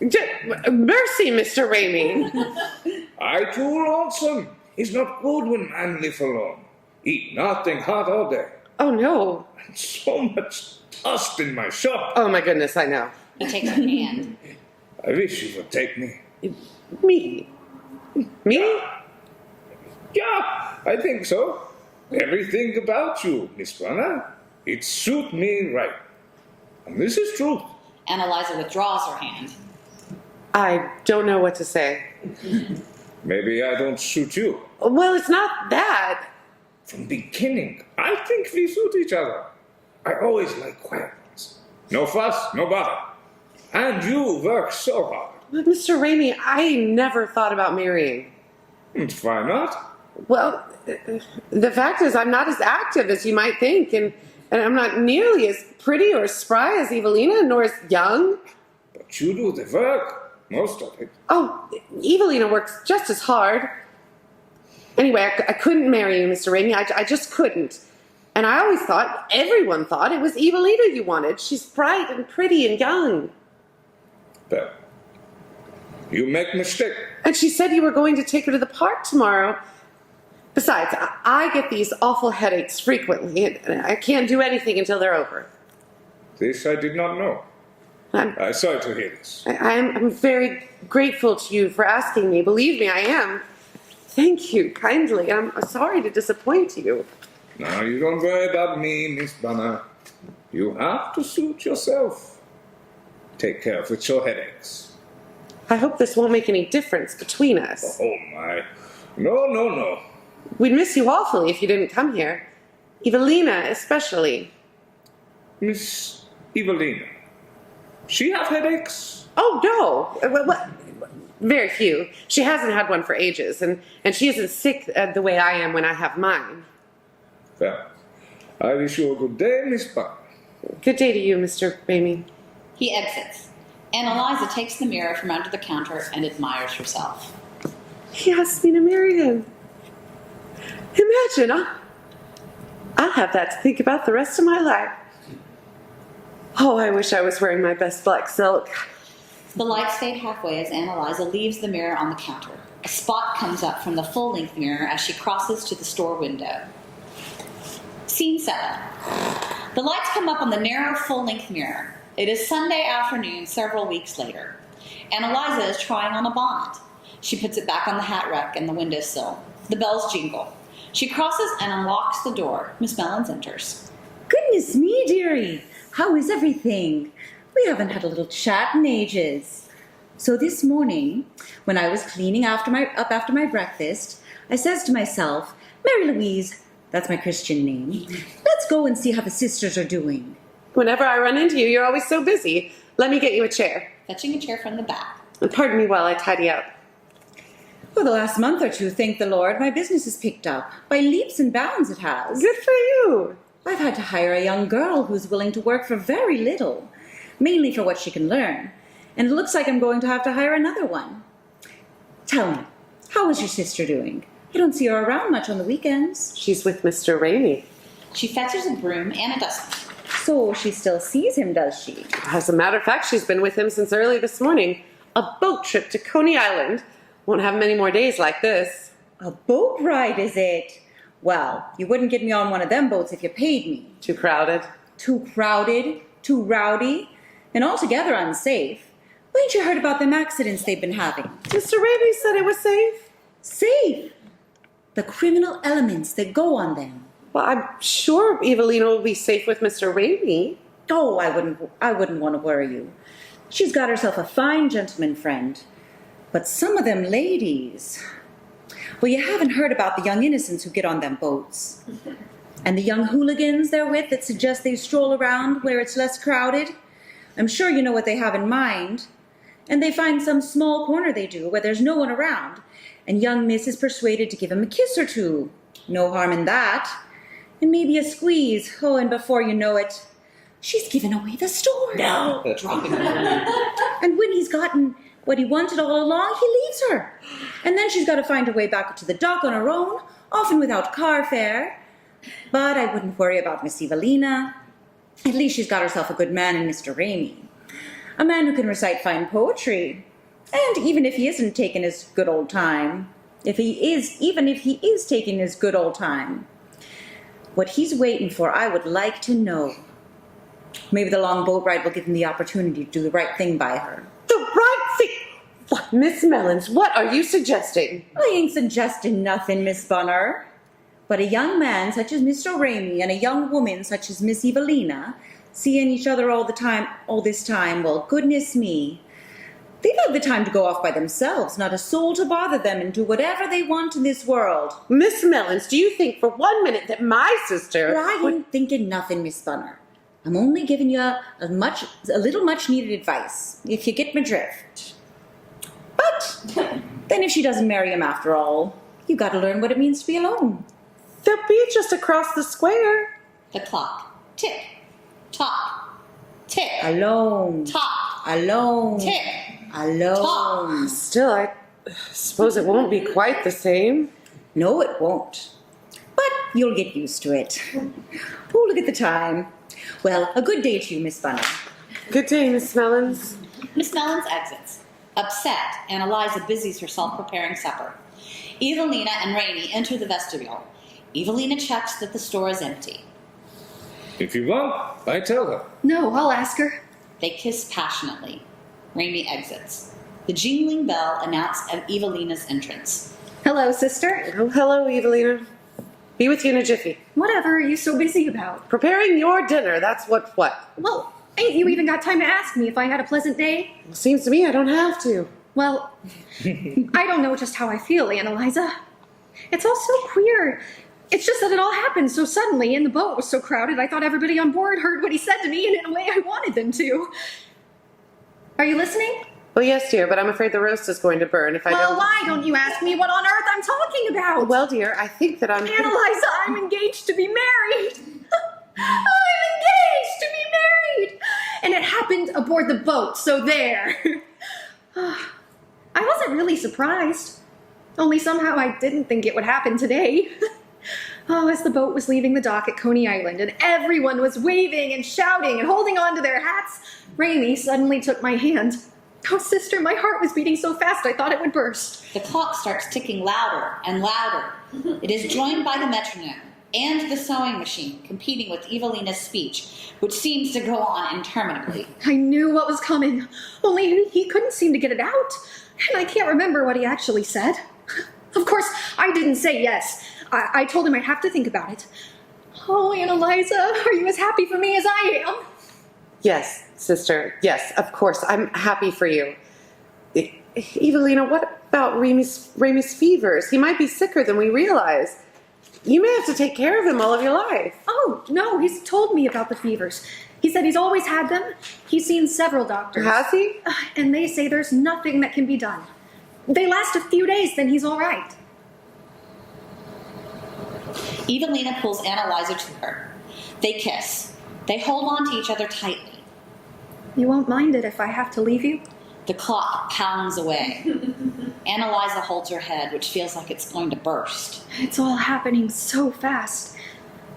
Mercy, Mr. Raimi. I too lonesome. It's not good when man live alone. Eat nothing hot all day. Oh, no. And so much dust in my shop. Oh, my goodness, I know. He takes her hand. I wish you would take me. Me? Me? Yeah, I think so. Everything about you, Miss Bunner, it suit me right. And this is truth. Annalisa withdraws her hand. I don't know what to say. Maybe I don't suit you. Well, it's not that. From beginning, I think we suit each other. I always like quiet ones. No fuss, no bother. And you work so hard. But Mr. Raimi, I never thought about marrying. Why not? Well, the fact is I'm not as active as you might think, and I'm not nearly as pretty or spry as Evelina, nor as young. But you do the work, most of it. Oh, Evelina works just as hard. Anyway, I couldn't marry you, Mr. Ramey. I just couldn't. And I always thought, everyone thought, it was Evelina you wanted. She's bright and pretty and young. But you make mistake. And she said you were going to take her to the park tomorrow. Besides, I get these awful headaches frequently, and I can't do anything until they're over. This I did not know. I'm sorry to hear this. I'm very grateful to you for asking me. Believe me, I am. Thank you kindly. I'm sorry to disappoint you. Now, you don't worry about me, Miss Bunner. You have to suit yourself. Take care of your headaches. I hope this won't make any difference between us. Oh, my. No. We'd miss you awfully if you didn't come here. Evelina, especially. Miss Evelina, she have headaches? Oh, no. Well, very few. She hasn't had one for ages, and she isn't sick the way I am when I have mine. Well, I wish you a good day, Miss Bunner. Good day to you, Mr. Ramey. He exits, and Eliza takes the mirror from under the counter and admires herself. He asked me to marry him. Imagine, I'll have that to think about the rest of my life. Oh, I wish I was wearing my best black silk. The lights fade halfway as Aunt Eliza leaves the mirror on the counter. A spot comes up from the full-length mirror as she crosses to the store window. Scene 7. The lights come up on the narrow full-length mirror. It is Sunday afternoon several weeks later. Aunt Eliza is trying on a bonnet. She puts it back on the hat rack and the windowsill. The bells jingle. She crosses and unlocks the door. Miss Mellons enters. Goodness me, dearie. How is everything? We haven't had a little chat in ages. So this morning, when I was cleaning up after my breakfast, I says to myself, Mary Louise, that's my Christian name, let's go and see how the sisters are doing. Whenever I run into you, you're always so busy. Let me get you a chair. Fetching a chair from the back. And pardon me while I tidy up. For the last month or two, thank the Lord, my business has picked up. By leaps and bounds it has. Good for you. I've had to hire a young girl who's willing to work for very little, mainly for what she can learn. And it looks like I'm going to have to hire another one. Tell me, how is your sister doing? I don't see her around much on the weekends. She's with Mr. Ramey. She fetches a broom and a dustpan. So she still sees him, does she? As a matter of fact, she's been with him since early this morning. A boat trip to Coney Island. Won't have many more days like this. A boat ride, is it? Well, you wouldn't get me on one of them boats if you paid me. Too crowded. Too crowded, too rowdy, and altogether unsafe. Why ain't you heard about them accidents they've been having? Mr. Ramey said it was safe. Safe? The criminal elements that go on them. Well, I'm sure Evelina will be safe with Mr. Ramey. Oh, I wouldn't want to worry you. She's got herself a fine gentleman friend. But some of them ladies... Well, you haven't heard about the young innocents who get on them boats. And the young hooligans they're with that suggest they stroll around where it's less crowded. I'm sure you know what they have in mind. And they find some small corner they do where there's no one around. And young miss is persuaded to give him a kiss or two. No harm in that. And maybe a squeeze. Oh, and before you know it, she's given away the store. No, dropping it. And when he's gotten what he wanted all along, he leaves her. And then she's got to find her way back to the dock on her own, often without car fare. But I wouldn't worry about Miss Evelina. At least she's got herself a good man in Mr. Ramey. A man who can recite fine poetry. And even if he isn't taking his good old time, even if he is taking his good old time, what he's waiting for, I would like to know. Maybe the long boat ride will give him the opportunity to do the right thing by her. The right thing? What, Miss Mellons, what are you suggesting? I ain't suggesting nothing, Miss Bunner. But a young man such as Mr. Ramey and a young woman such as Miss Evelina seeing each other all this time, well, goodness me. They've had the time to go off by themselves, not a soul to bother them, and do whatever they want in this world. Miss Mellons, do you think for 1 minute that my sister... But I ain't thinking nothing, Miss Bunner. I'm only giving you a little much-needed advice, if you get my drift. But then if she doesn't marry him after all, you got to learn what it means to be alone. They'll be just across the square. The clock. Tick. Tock. Tick. Alone. Tock. Alone. Tick. Alone. Tock. Still, I suppose it won't be quite the same. No, it won't. But you'll get used to it. Oh, look at the time. Well, a good day to you, Miss Bunner. Good day, Miss Mellons. Miss Mellons exits. Upset, Annalisa busies herself preparing supper. Evelina and Rainey enter the vestibule. Evelina checks that the store is empty. If you want, I tell her. No, I'll ask her. They kiss passionately. Rainey exits. The jingling bell announced Evelina's entrance. Hello, sister. Oh, hello, Evelina. Be with you in a jiffy. Whatever are you so busy about? Preparing your dinner, that's what? Well, ain't you even got time to ask me if I had a pleasant day? Seems to me I don't have to. Well, I don't know just how I feel, Annalisa. It's all so queer. It's just that it all happened so suddenly, and the boat was so crowded, I thought everybody on board heard what he said to me, and in a way I wanted them to. Are you listening? Well, yes, dear, but I'm afraid the roast is going to burn if I Well, don't... why don't you ask me what on earth I'm talking about? Well, dear, I think that I'm... Annalisa, I'm engaged to be married. I'm engaged to be married. And it happened aboard the boat, so there. I wasn't really surprised. Only somehow I didn't think it would happen today. As the boat was leaving the dock at Coney Island and everyone was waving and shouting and holding on to their hats, Rainey suddenly took my hand. Oh, sister, my heart was beating so fast I thought it would burst. The clock starts ticking louder and louder. It is joined by the metronome and the sewing machine, competing with Evelina's speech, which seems to go on interminably. I knew what was coming, only he couldn't seem to get it out, and I can't remember what he actually said. Of course, I didn't say yes. I told him I'd have to think about it. Oh, Annalisa, are you as happy for me as I am? Yes, sister. Yes, of course. I'm happy for you. Evelina, what about Remy's fevers? He might be sicker than we realize. You may have to take care of him all of your life. Oh, no, he's told me about the fevers. He said he's always had them. He's seen several doctors. Has he? And they say there's nothing that can be done. They last a few days, then he's all right. Evelina pulls Annalisa to her. They kiss. They hold on to each other tightly. You won't mind it if I have to leave you? The clock pounds away. Annalisa holds her head, which feels like it's going to burst. It's all happening so fast.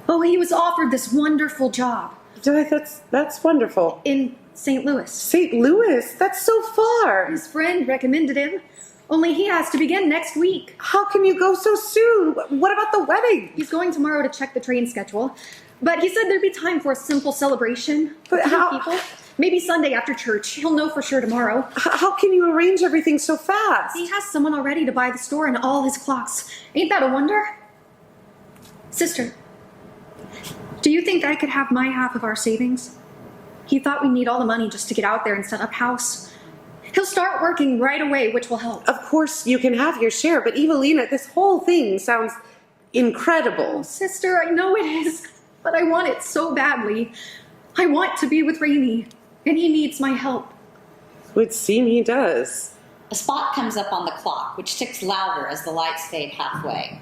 Oh, he was offered this wonderful job. That's wonderful. In St. Louis. St. Louis? That's so far. His friend recommended him. Only he has to begin next week. How can you go so soon? What about the wedding? He's going tomorrow to check the train schedule. But he said there'd be time for a simple celebration. But how- People. Maybe Sunday after church. He'll know for sure tomorrow. How can you arrange everything so fast? He has someone already to buy the store and all his clocks. Ain't that a wonder? Sister, do you think I could have my half of our savings? He thought we'd need all the money just to get out there and set up house. He'll start working right away, which will help. Of course you can have your share, but Evelina, this whole thing sounds incredible. Oh, sister, I know it is, but I want it so badly. I want to be with Rainey, and he needs my help. It would seem he does. A spot comes up on the clock, which ticks louder as the lights fade halfway.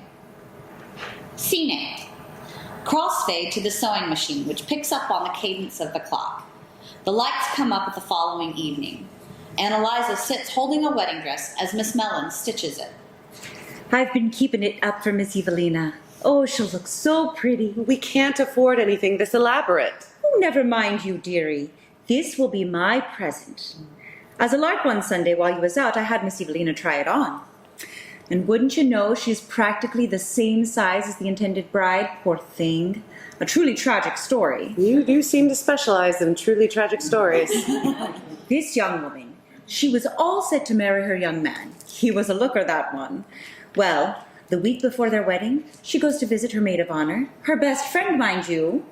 Scene 8. Crossfade to the sewing machine, which picks up on the cadence of the clock. The lights come up at the following evening. Annalisa sits holding a wedding dress as Miss Mellon stitches it. I've been keeping it up for Miss Evelina. Oh, she'll look so pretty. We can't afford anything this elaborate. Oh, never mind you, dearie. This will be my present. As a lark one Sunday while you was out, I had Miss Evelina try it on. And wouldn't you know, she's practically the same size as the intended bride, poor thing. A truly tragic story. You do seem to specialize in truly tragic stories. This young woman, she was all set to marry her young man. He was a looker, that one. Well, the week before their wedding, she goes to visit her maid of honor, her best friend, mind you.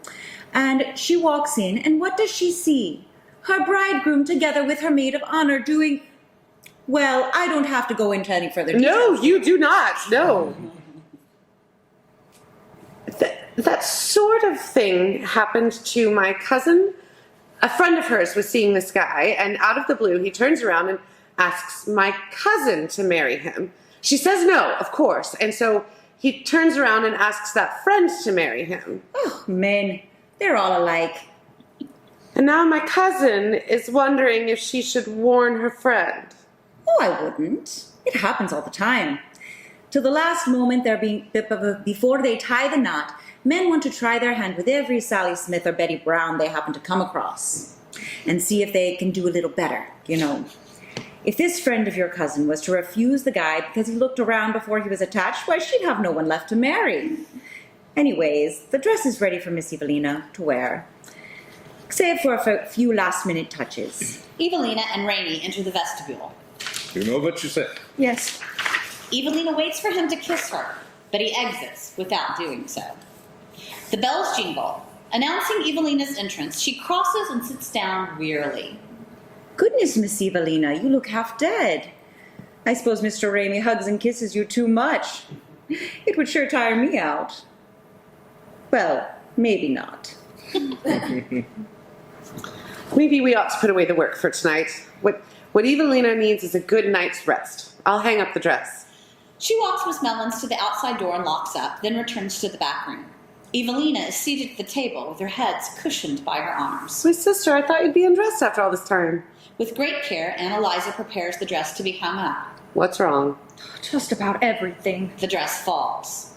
And she walks in, and what does she see? Her bridegroom together with her maid of honor doing... Well, I don't have to go into any further details. No, you do not. No. That sort of thing happened to my cousin. A friend of hers was seeing this guy, and out of the blue, he turns around and asks my cousin to marry him. She says no, of course, and so he turns around and asks that friend to marry him. Oh, men, they're all alike. And now my cousin is wondering if she should warn her friend. Oh, I wouldn't. It happens all the time. Till the last moment before they tie the knot, men want to try their hand with every Sally Smith or Betty Brown they happen to come across and see if they can do a little better, you know. If this friend of your cousin was to refuse the guy because he looked around before he was attached, why, she'd have no one left to marry. Anyways, the dress is ready for Miss Evelina to wear, save for a few last-minute touches. Evelina and Rainey enter the vestibule. You know what you said. Yes. Evelina waits for him to kiss her, but he exits without doing so. The bells jingle. Announcing Evelina's entrance, she crosses and sits down wearily. Goodness, Miss Evelina, you look half dead. I suppose Mr. Ramey hugs and kisses you too much. It would sure tire me out. Well, maybe not. Maybe we ought to put away the work for tonight. What Evelina needs is a good night's rest. I'll hang up the dress. She walks Miss Mellons to the outside door and locks up, then returns to the back room. Evelina is seated at the table with her head cushioned by her arms. My sister, I thought you'd be undressed after all this time. With great care, Annalisa prepares the dress to be hung up. What's wrong? Just about everything. The dress falls.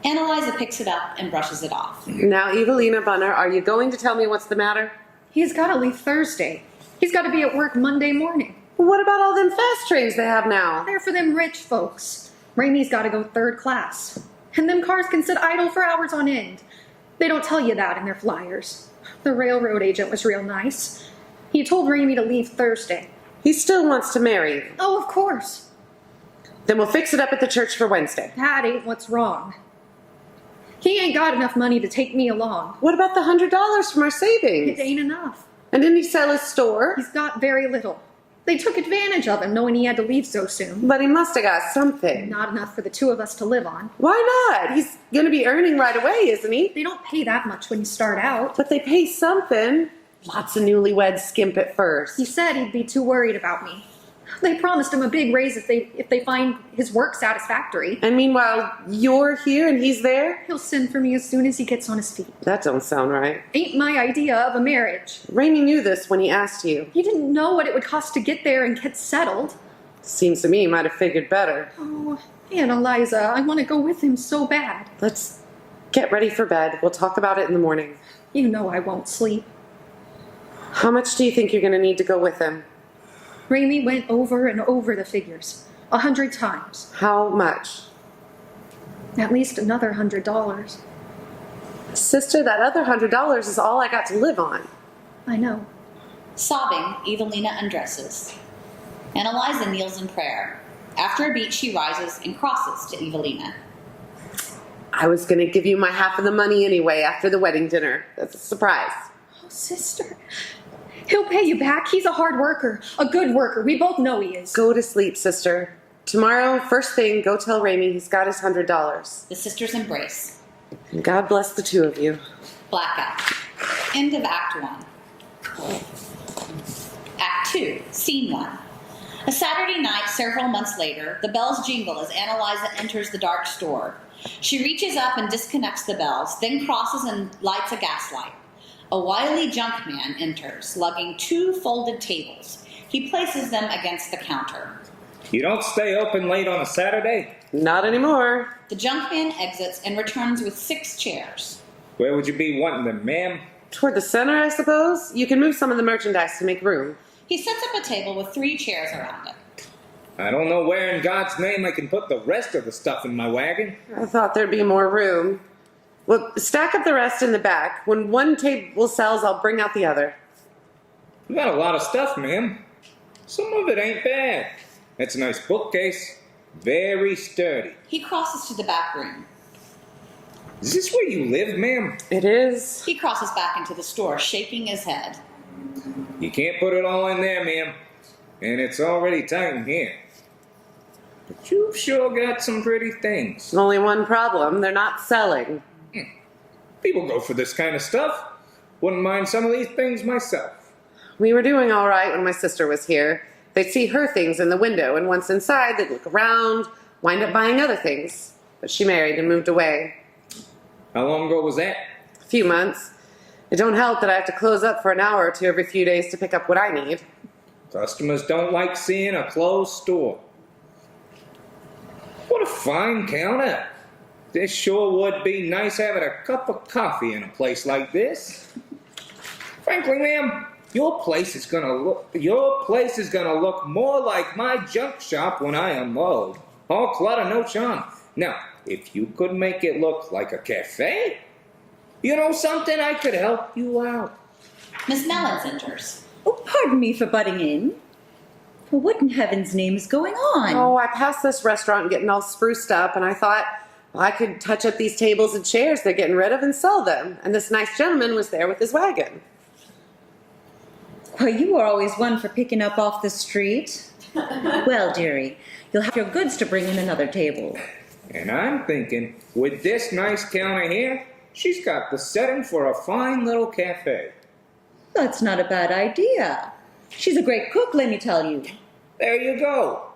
Annalisa picks it up and brushes it off. Now, Evelina Bunner, are you going to tell me what's the matter? He's got to leave Thursday. He's got to be at work Monday morning. What about all them fast trains they have now? They're for them rich folks. Ramey's got to go third class. And them cars can sit idle for hours on end. They don't tell you that in their flyers. The railroad agent was real nice. He told Ramey to leave Thursday. He still wants to marry you. Oh, of course. Then we'll fix it up at the church for Wednesday. That ain't what's wrong. He ain't got enough money to take me along. What about the $100 from our savings? It ain't enough. And didn't he sell his store? He's got very little. They took advantage of him, knowing he had to leave so soon. But he must have got something. Not enough for the two of us to live on. Why not? He's going to be earning right away, isn't he? They don't pay that much when you start out. But they pay something. Lots of newlyweds skimp at first. He said he'd be too worried about me. They promised him a big raise if they find his work satisfactory. And meanwhile, you're here and he's there? He'll send for me as soon as he gets on his feet. That don't sound right. Ain't my idea of a marriage. Ramey knew this when he asked you. He didn't know what it would cost to get there and get settled. Seems to me he might have figured better. Oh, Aunt Eliza, I want to go with him so bad. Let's get ready for bed. We'll talk about it in the morning. You know I won't sleep. How much do you think you're going to need to go with him? Ramey went over and over the figures 100 times. How much? At least another $100. Sister, that other $100 is all I got to live on. I know. Sobbing, Evelina undresses. Annalisa kneels in prayer. After a beat, she rises and crosses to Evelina. I was going to give you my half of the money anyway after the wedding dinner. That's a surprise. Oh, sister. He'll pay you back. He's a hard worker. A good worker. We both know he is. Go to sleep, sister. Tomorrow, first thing, go tell Ramey he's got his $100. The sisters embrace. And God bless the two of you. Blackout. End of Act 1. Act 2, Scene 1. A Saturday night, several months later, the bells jingle as Annalisa enters the dark store. She reaches up and disconnects the bells, then crosses and lights a gaslight. A wily junk man enters, lugging 2 folded tables. He places them against the counter. You don't stay open late on a Saturday? Not anymore. The junk man exits and returns with 6 chairs. Where would you be wanting them, ma'am? Toward the center, I suppose? You can move some of the merchandise to make room. He sets up a table with 3 chairs around it. I don't know where in God's name I can put the rest of the stuff in my wagon. I thought there'd be more room. Well, stack up the rest in the back. When one table sells, I'll bring out the other. You got a lot of stuff, ma'am. Some of it ain't bad. That's a nice bookcase. Very sturdy. He crosses to the back room. Is this where you live, ma'am? It is. He crosses back into the store, shaking his head. You can't put it all in there, ma'am. And it's already tight in here. But you've sure got some pretty things. Only one problem. They're not selling. People go for this kind of stuff. Wouldn't mind some of these things myself. We were doing all right when my sister was here. They'd see her things in the window, and once inside, they'd look around, wind up buying other things. But she married and moved away. How long ago was that? A few months. It don't help that I have to close up for an hour or two every few days to pick up what I need. Customers don't like seeing a closed store. What if fine counter. This sure would be nice having a cup of coffee in a place like this. Frankly, ma'am, your place is gonna look more like my junk shop when I unload. All clutter, no charm. Now, if you could make it look like a cafe, you know something, I could help you out. Miss Mellons enters. Oh, pardon me for butting in. Well, what in heaven's name is going on? Oh, I passed this restaurant getting all spruced up, and I thought I could touch up these tables and chairs they're getting rid of and sell them. And this nice gentleman was there with his wagon. Why, you are always one for picking up off the street. Well, dearie, you'll have your goods to bring in another table. And I'm thinking, with this nice counter here, she's got the setting for a fine little cafe. That's not a bad idea. She's a great cook, let me tell you. There you go.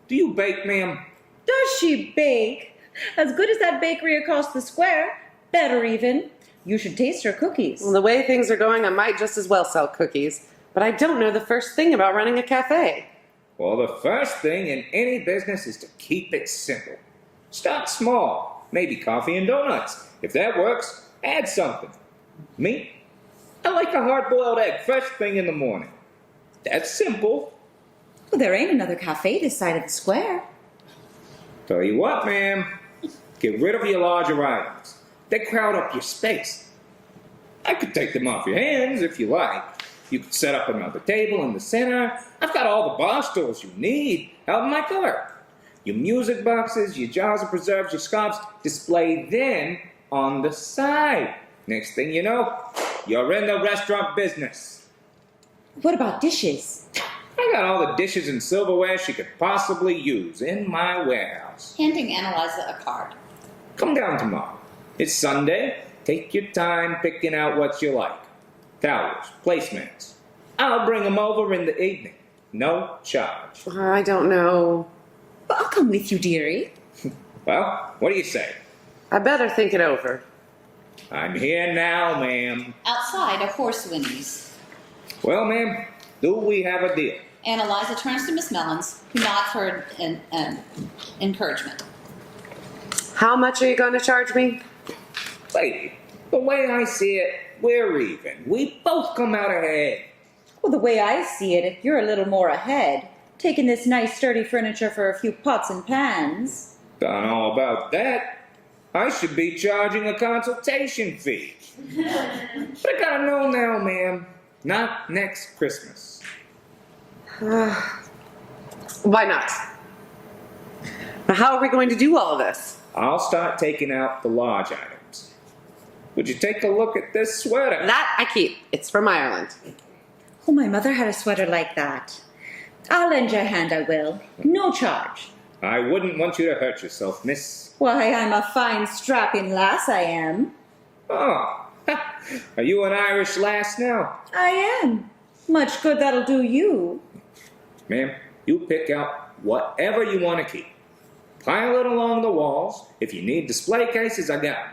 Do you bake, ma'am? Does she bake? As good as that bakery across the square. Better even. You should taste her cookies. Well, the way things are going, I might just as well sell cookies. But I don't know the first thing about running a cafe. Well, the first thing in any business is to keep it simple. Start small. Maybe coffee and donuts. If that works, add something. Me? I like a hard-boiled egg first thing in the morning. That's simple. Well, there ain't another cafe this side of the square. Tell you what, ma'am. Get rid of your larger items. They crowd up your space. I could take them off your hands if you like. You could set up another table in the center. I've got all the bar stools you need out in my cart. Your music boxes, your jars of preserves, your scarves, display them on the side. Next thing you know, you're in the restaurant business. What about dishes? I got all the dishes and silverware she could possibly use in my warehouse. Handing Annalisa a card. Come down tomorrow. It's Sunday. Take your time picking out what you like. Towels, placemats. I'll bring them over in the evening. No charge. I don't know. Well, I'll come with you, dearie. Well, what do you say? I better think it over. I'm here now, ma'am. Outside, a horse whinnies. Well, ma'am, do we have a deal? Annalisa turns to Miss Mellons, who nods her encouragement. How much are you going to charge me? Lady, the way I see it, we're even. We both come out ahead. Well, the way I see it, if you're a little more ahead, taking this nice sturdy furniture for a few pots and pans. Don't know about that. I should be charging a consultation fee. But I gotta know now, ma'am. Not next Christmas. Why not? Now, how are we going to do all of this? I'll start taking out the large items. Would you take a look at this sweater? That I keep. It's from Ireland. Oh, my mother had a sweater like that. I'll lend you a hand, I will. No charge. I wouldn't want you to hurt yourself, miss. Why, I'm a fine strapping lass, I am. Oh, are you an Irish lass now? I am. Much good that'll do you. Ma'am, you pick out whatever you want to keep. Pile it along the walls. If you need display cases, I got 'em.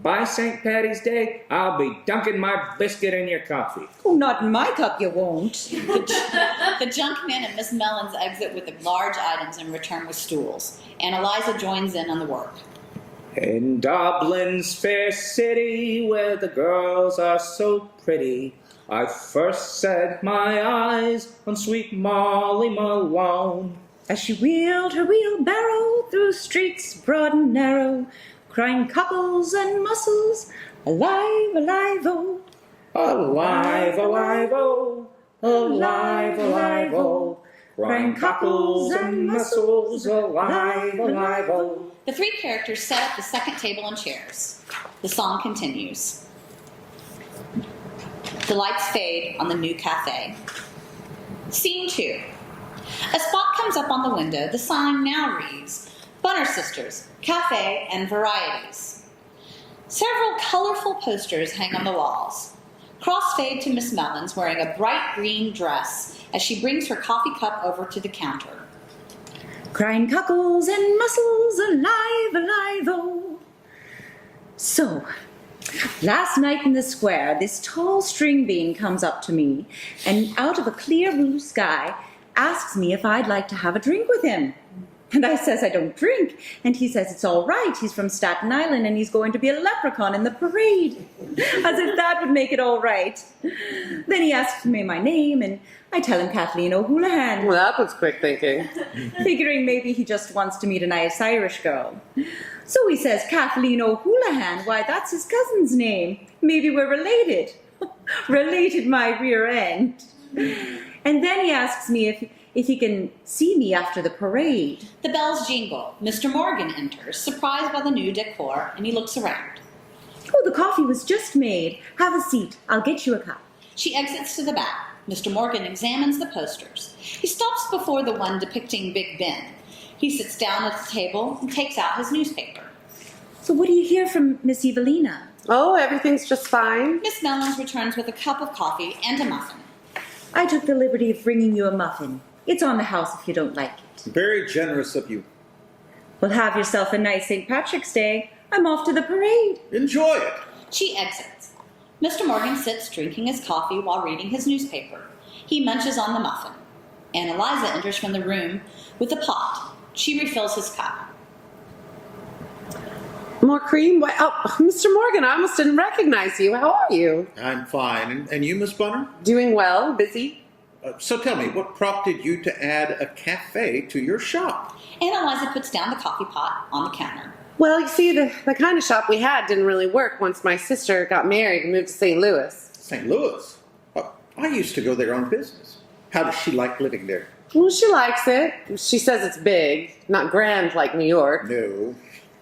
By St. Patty's Day, I'll be dunking my biscuit in your coffee. Oh, not in my cup, you won't. The junkman and Miss Mellons exit with the large items and return with stools. Annalisa joins in on the work. In Dublin's fair city, where the girls are so pretty, I first set my eyes on sweet Molly Malone. As she wheeled her wheelbarrow through streets broad and narrow, crying cockles and mussels, alive, alive, oh. Alive, alive, oh. Alive, alive, oh. Crying cockles and mussels, alive, alive, oh. The three characters set up the second table and chairs. The song continues. The lights fade on the new cafe. Scene 2. A spot comes up on the window. The sign now reads, Bunner Sisters, Cafe and Varieties. Several colorful posters hang on the walls. Crossfade to Miss Mellons wearing a bright green dress as she brings her coffee cup over to the counter. Crying cockles and mussels, alive, alive, oh. So, last night in the square, this tall string bean comes up to me and out of a clear blue sky asks me if I'd like to have a drink with him. And I says I don't drink. And he says it's all right. He's from Staten Island and he's going to be a leprechaun in the parade. As if that would make it all right. Then he asks me my name and I tell him Kathleen O'Houlihan. Well, that was quick thinking. Figuring maybe he just wants to meet a nice Irish girl. So he says Kathleen O'Houlihan. Why, that's his cousin's name. Maybe we're related. Related my rear end. And then he asks me if he can see me after the parade. The bells jingle. Mr. Morgan enters, surprised by the new decor, and he looks around. Oh, the coffee was just made. Have a seat. I'll get you a cup. She exits to the back. Mr. Morgan examines the posters. He stops before the one depicting Big Ben. He sits down at the table and takes out his newspaper. So what do you hear from Miss Evelina? Oh, everything's just fine. Miss Mellons returns with a cup of coffee and a muffin. I took the liberty of bringing you a muffin. It's on the house if you don't like it. Very generous of you. Well, have yourself a nice St. Patrick's Day. I'm off to the parade. Enjoy it. She exits. Mr. Morgan sits drinking his coffee while reading his newspaper. He munches on the muffin. Ann Eliza enters from the room with a pot. She refills his cup. More cream? Why, oh, Mr. Morgan, I almost didn't recognize you. How are you? I'm fine. And you, Miss Bunner? Doing well? Busy? So tell me, what prompted you to add a cafe to your shop? Ann Eliza puts down the coffee pot on the counter. Well, you see, the kind of shop we had didn't really work once my sister got married and moved to St. Louis. St. Louis? I used to go there on business. How does she like living there? Well, she likes it. She says it's big, not grand like New York,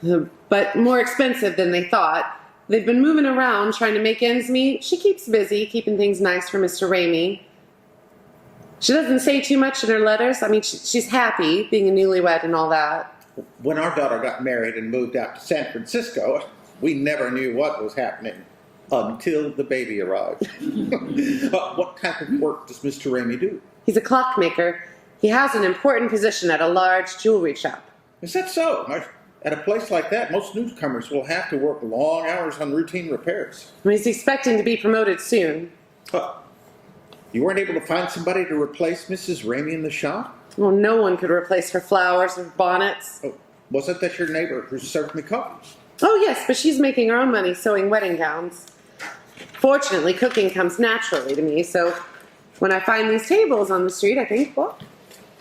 No. but more expensive than they thought. They've been moving around trying to make ends meet. She keeps busy, keeping things nice for Mr. Ramey. She doesn't say too much in her letters. I mean, she's happy being a newlywed and all that. When our daughter got married and moved out to San Francisco, we never knew what was happening until the baby arrived. What type of work does Mr. Ramey do? He's a clockmaker. He has an important position at a large jewelry shop. Is that so? At a place like that, most newcomers will have to work long hours on routine repairs. He's expecting to be promoted soon. You weren't able to find somebody to replace Mrs. Ramey in the shop? Well, no one could replace her flowers or bonnets. Oh, wasn't that your neighbor who served me coffee? Oh, yes, but she's making her own money sewing wedding gowns. Fortunately, cooking comes naturally to me, so when I find these tables on the street, I think, well,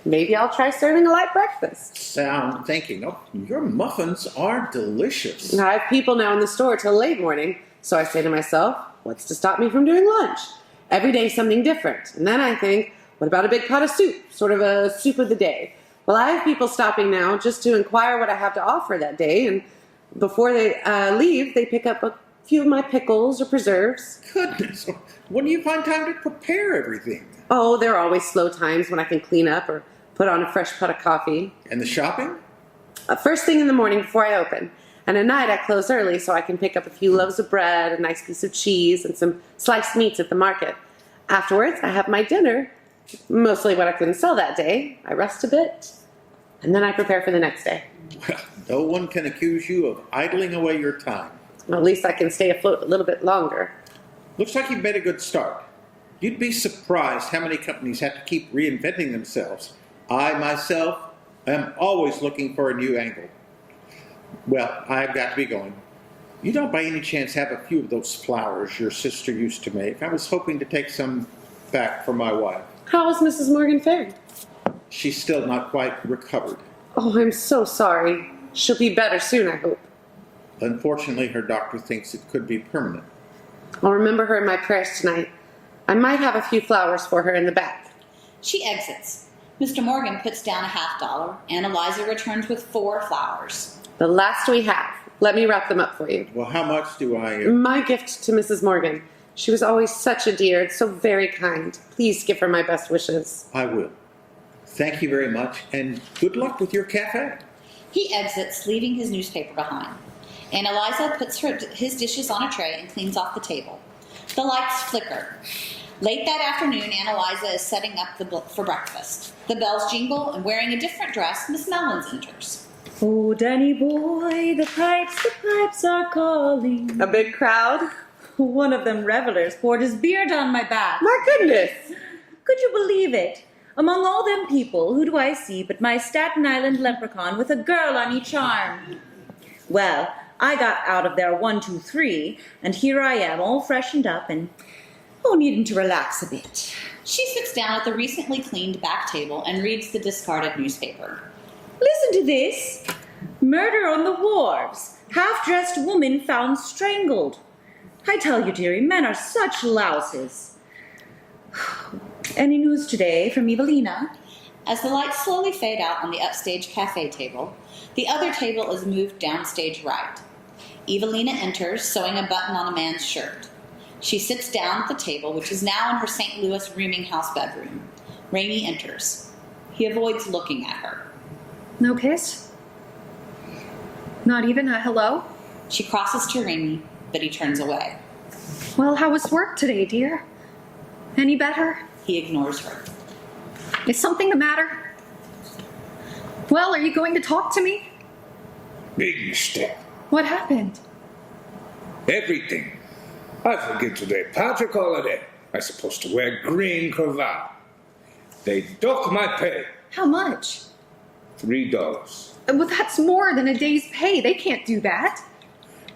maybe I'll try serving a light breakfast. Sound thinking. Oh, your muffins are delicious. I have people now in the store till late morning, so I say to myself, what's to stop me from doing lunch? Every day something different. And then I think, what about a big pot of soup? Sort of a soup of the day. Well, I have people stopping now just to inquire what I have to offer that day, and before they leave, they pick up a few of my pickles or preserves. Goodness, when do you find time to prepare everything? Oh, there are always slow times when I can clean up or put on a fresh pot of coffee. And the shopping? First thing in the morning before I open. And at night I close early so I can pick up a few loaves of bread, a nice piece of cheese, and some sliced meats at the market. Afterwards, I have my dinner, mostly what I couldn't sell that day. I rest a bit, and then I prepare for the next day. Well, no one can accuse you of idling away your time. Well, at least I can stay afloat a little bit longer. Looks like you've made a good start. You'd be surprised how many companies have to keep reinventing themselves. I, myself, am always looking for a new angle. Well, I've got to be going. You don't by any chance have a few of those flowers your sister used to make? I was hoping to take some back for my wife. How is Mrs. Morgan faring? She's still not quite recovered. Oh, I'm so sorry. She'll be better soon, I hope. Unfortunately, her doctor thinks it could be permanent. I'll remember her in my prayers tonight. I might have a few flowers for her in the back. She exits. Mr. Morgan puts down a $50. Ann Eliza returns with 4 flowers. The last we have. Let me wrap them up for you. Well, how much do I... My gift to Mrs. Morgan. She was always such a dear and so very kind. Please give her my best wishes. I will. Thank you very much, and good luck with your cafe. He exits, leaving his newspaper behind. Ann Eliza puts his dishes on a tray and cleans off the table. The lights flicker. Late that afternoon, Ann Eliza is setting up for breakfast. The bells jingle, and wearing a different dress, Miss Mellons enters. Oh, Danny boy, the pipes are calling. A big crowd? One of them revelers poured his beer down my back. My goodness! Could you believe it? Among all them people, who do I see but my Staten Island leprechaun with a girl on each arm? Well, I got out of there 1, 2, 3, and here I am, all freshened up and, needing to relax a bit. She sits down at the recently cleaned back table and reads the discarded newspaper. Listen to this. Murder on the wharves. Half-dressed woman found strangled. I tell you, dearie, men are such louses. Any news today from Evelina? As the lights slowly fade out on the upstage cafe table, the other table is moved downstage right. Evelina enters, sewing a button on a man's shirt. She sits down at the table, which is now in her St. Louis rooming house bedroom. Rainey enters. He avoids looking at her. No kiss? Not even a hello? She crosses to Rainey, but he turns away. Well, how was work today, dear? Any better? He ignores her. Is something the matter? Well, are you going to talk to me? Big mistake. What happened? Everything. I forget today. Patrick holiday. I'm supposed to wear green cravat. They dock my pay. How much? $3. Well, that's more than a day's pay. They can't do that.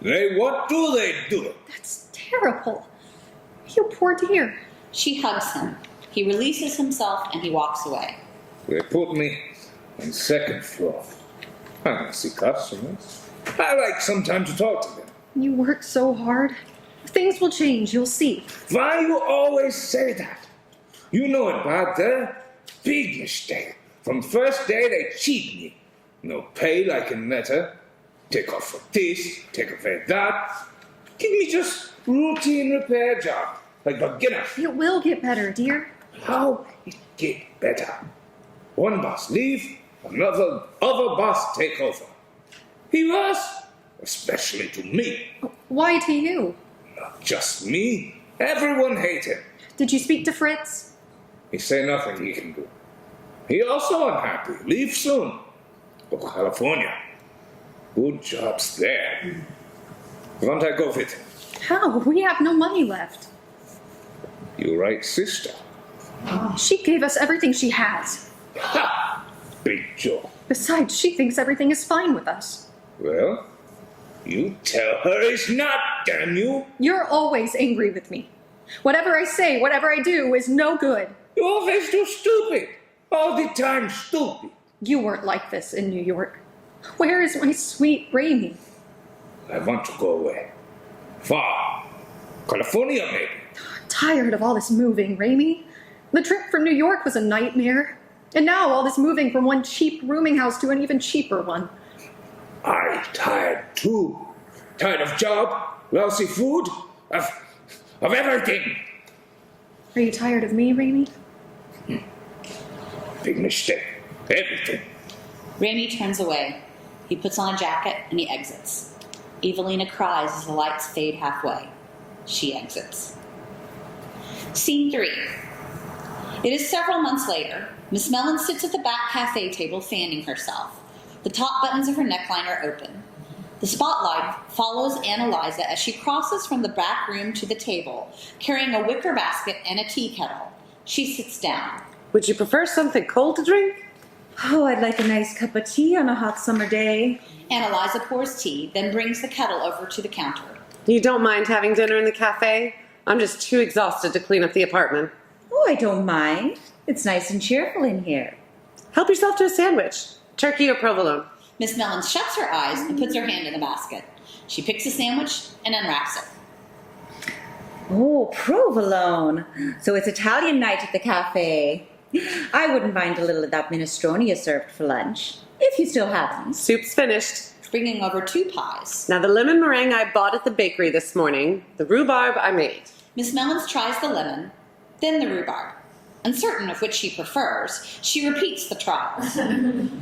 What do they do? That's terrible. You poor dear. She hugs him. He releases himself and he walks away. They put me on second floor. I don't see customers. I like sometimes to talk to them. You work so hard. Things will change, you'll see. Why you always say that? You know about there? Big mistake. From first day they cheat me. No pay like in letter. Take off for this, take away that. Give me just routine repair job, like beginner. It will get better, dear. How it get better? One boss leave, other boss take over. He was, especially to me. Why to you? Not just me. Everyone hate him. Did you speak to Fritz? He say nothing he can do. He also unhappy. Leave soon. Go to California. Good jobs there. Won't I go with him? How? We have no money left. You right, sister. She gave us everything she has. Ha! Big joke. Besides, she thinks everything is fine with us. Well, you tell her it's not, damn you. You're always angry with me. Whatever I say, whatever I do is no good. You always do stupid. All the time stupid. You weren't like this in New York. Where is my sweet Rainey? I want to go away. Far. California, maybe. I'm tired of all this moving, Rainey. The trip from New York was a nightmare. And now all this moving from one cheap rooming house to an even cheaper one. I'm tired too. Tired of job, lousy food, of everything. Are you tired of me, Rainey? Big mistake. Everything. Rainey turns away. He puts on a jacket and he exits. Evelina cries as the lights fade halfway. She exits. Scene 3. It is several months later. Miss Mellon sits at the back cafe table fanning herself. The top buttons of her neckline are open. The spotlight follows Ann Eliza as she crosses from the back room to the table, carrying a wicker basket and a tea kettle. She sits down. Would you prefer something cold to drink? Oh, I'd like a nice cup of tea on a hot summer day. Ann Eliza pours tea, then brings the kettle over to the counter. You don't mind having dinner in the cafe? I'm just too exhausted to clean up the apartment. Oh, I don't mind. It's nice and cheerful in here. Help yourself to a sandwich. Turkey or provolone? Miss Mellon shuts her eyes and puts her hand in the basket. She picks a sandwich and unwraps it. Oh, provolone. So it's Italian night at the cafe. I wouldn't mind a little of that minestrone you served for lunch, if you still have any. Soup's finished. Bringing over 2 pies. Now the lemon meringue I bought at the bakery this morning, the rhubarb I made. Miss Mellon tries the lemon, then the rhubarb. Uncertain of which she prefers, she repeats the trials.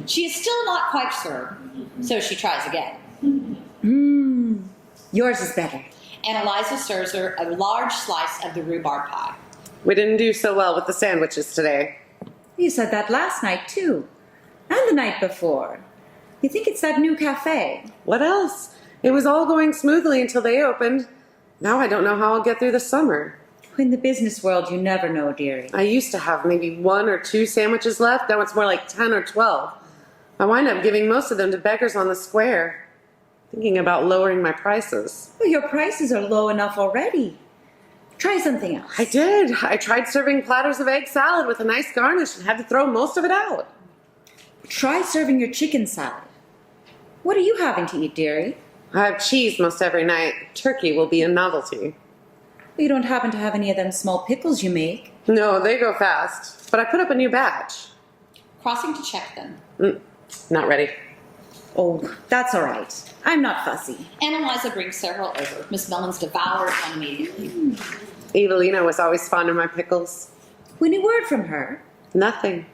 She is still not quite sure, so she tries again. Yours is better. And Eliza serves her a large slice of the rhubarb pie. We didn't do so well with the sandwiches today. You said that last night, too. And the night before. You think it's that new cafe? What else? It was all going smoothly until they opened. Now I don't know how I'll get through the summer. In the business world, you never know, dearie. I used to have maybe 1 or 2 sandwiches left. Now it's more like 10 or 12. I wind up giving most of them to beggars on the square. Thinking about lowering my prices. Well, your prices are low enough already. Try something else. I did. I tried serving platters of egg salad with a nice garnish and had to throw most of it out. Try serving your chicken salad. What are you having to eat, dearie? I have cheese most every night. Turkey will be a novelty. You don't happen to have any of them small pickles you make? No, they go fast. But I put up a new batch. Crossing to check them. Not ready. Oh, that's all right. I'm not fussy. Anna Liza brings several over. Miss Mellons devours one immediately. Evelina was always fond of my pickles. Any word from her? Nothing.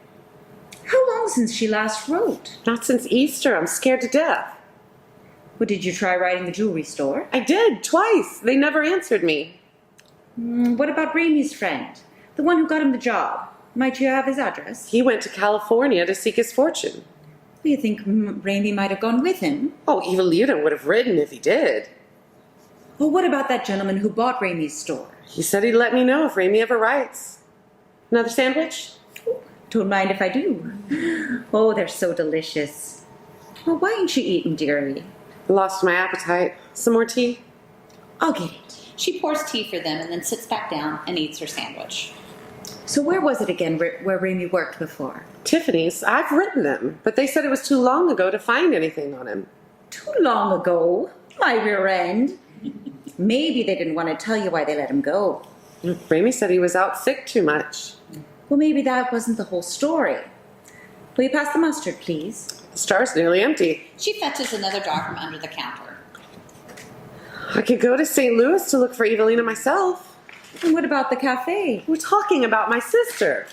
How long since she last wrote? Not since Easter. I'm scared to death. Well, did you try writing the jewelry store? I did, twice. They never answered me. What about Ramey's friend? The one who got him the job. Might you have his address? He went to California to seek his fortune. Do you think Ramey might have gone with him? Oh, Evelina would have written if he did. Well, what about that gentleman who bought Ramey's store? He said he'd let me know if Ramey ever writes. Another sandwich? Don't mind if I do. Oh, they're so delicious. Well, why ain't you eating, dearie? Lost my appetite. Some more tea? I'll get it. She pours tea for them and then sits back down and eats her sandwich. So where was it again where Ramey worked before? Tiffany's. I've written them, but they said it was too long ago to find anything on him. Too long ago? My rear end. Maybe they didn't want to tell you why they let him go. Ramey said he was out sick too much. Well, maybe that wasn't the whole story. Will you pass the mustard, please? The star's nearly empty. She fetches another jar from under the counter. I could go to St. Louis to look for Evelina myself. And what about the cafe? We're talking about my sister.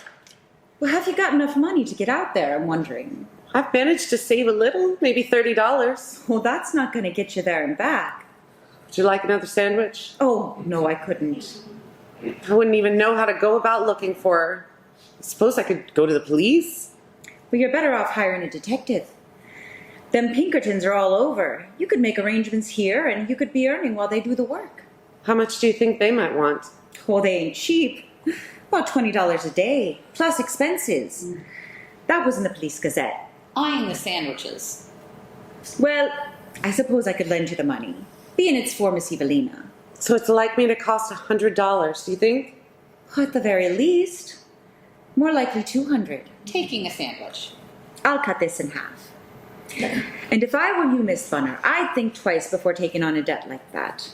Well, have you got enough money to get out there, I'm wondering? I've managed to save a little, maybe $30. Well, that's not going to get you there and back. Would you like another sandwich? Oh, no, I couldn't. I wouldn't even know how to go about looking for her. I suppose I could go to the police. Well, you're better off hiring a detective. Them Pinkertons are all over. You could make arrangements here, and you could be earning while they do the work. How much do you think they might want? Well, they ain't cheap. About $20 a day, plus expenses. That was in the Police Gazette. Eyeing the sandwiches. Well, I suppose I could lend you the money, being it's for Miss Evelina. So it's likely to cost $100, do you think? At the very least. More likely $200. Taking a sandwich. I'll cut this in half. And if I were you, Miss Bunner, I'd think twice before taking on a debt like that.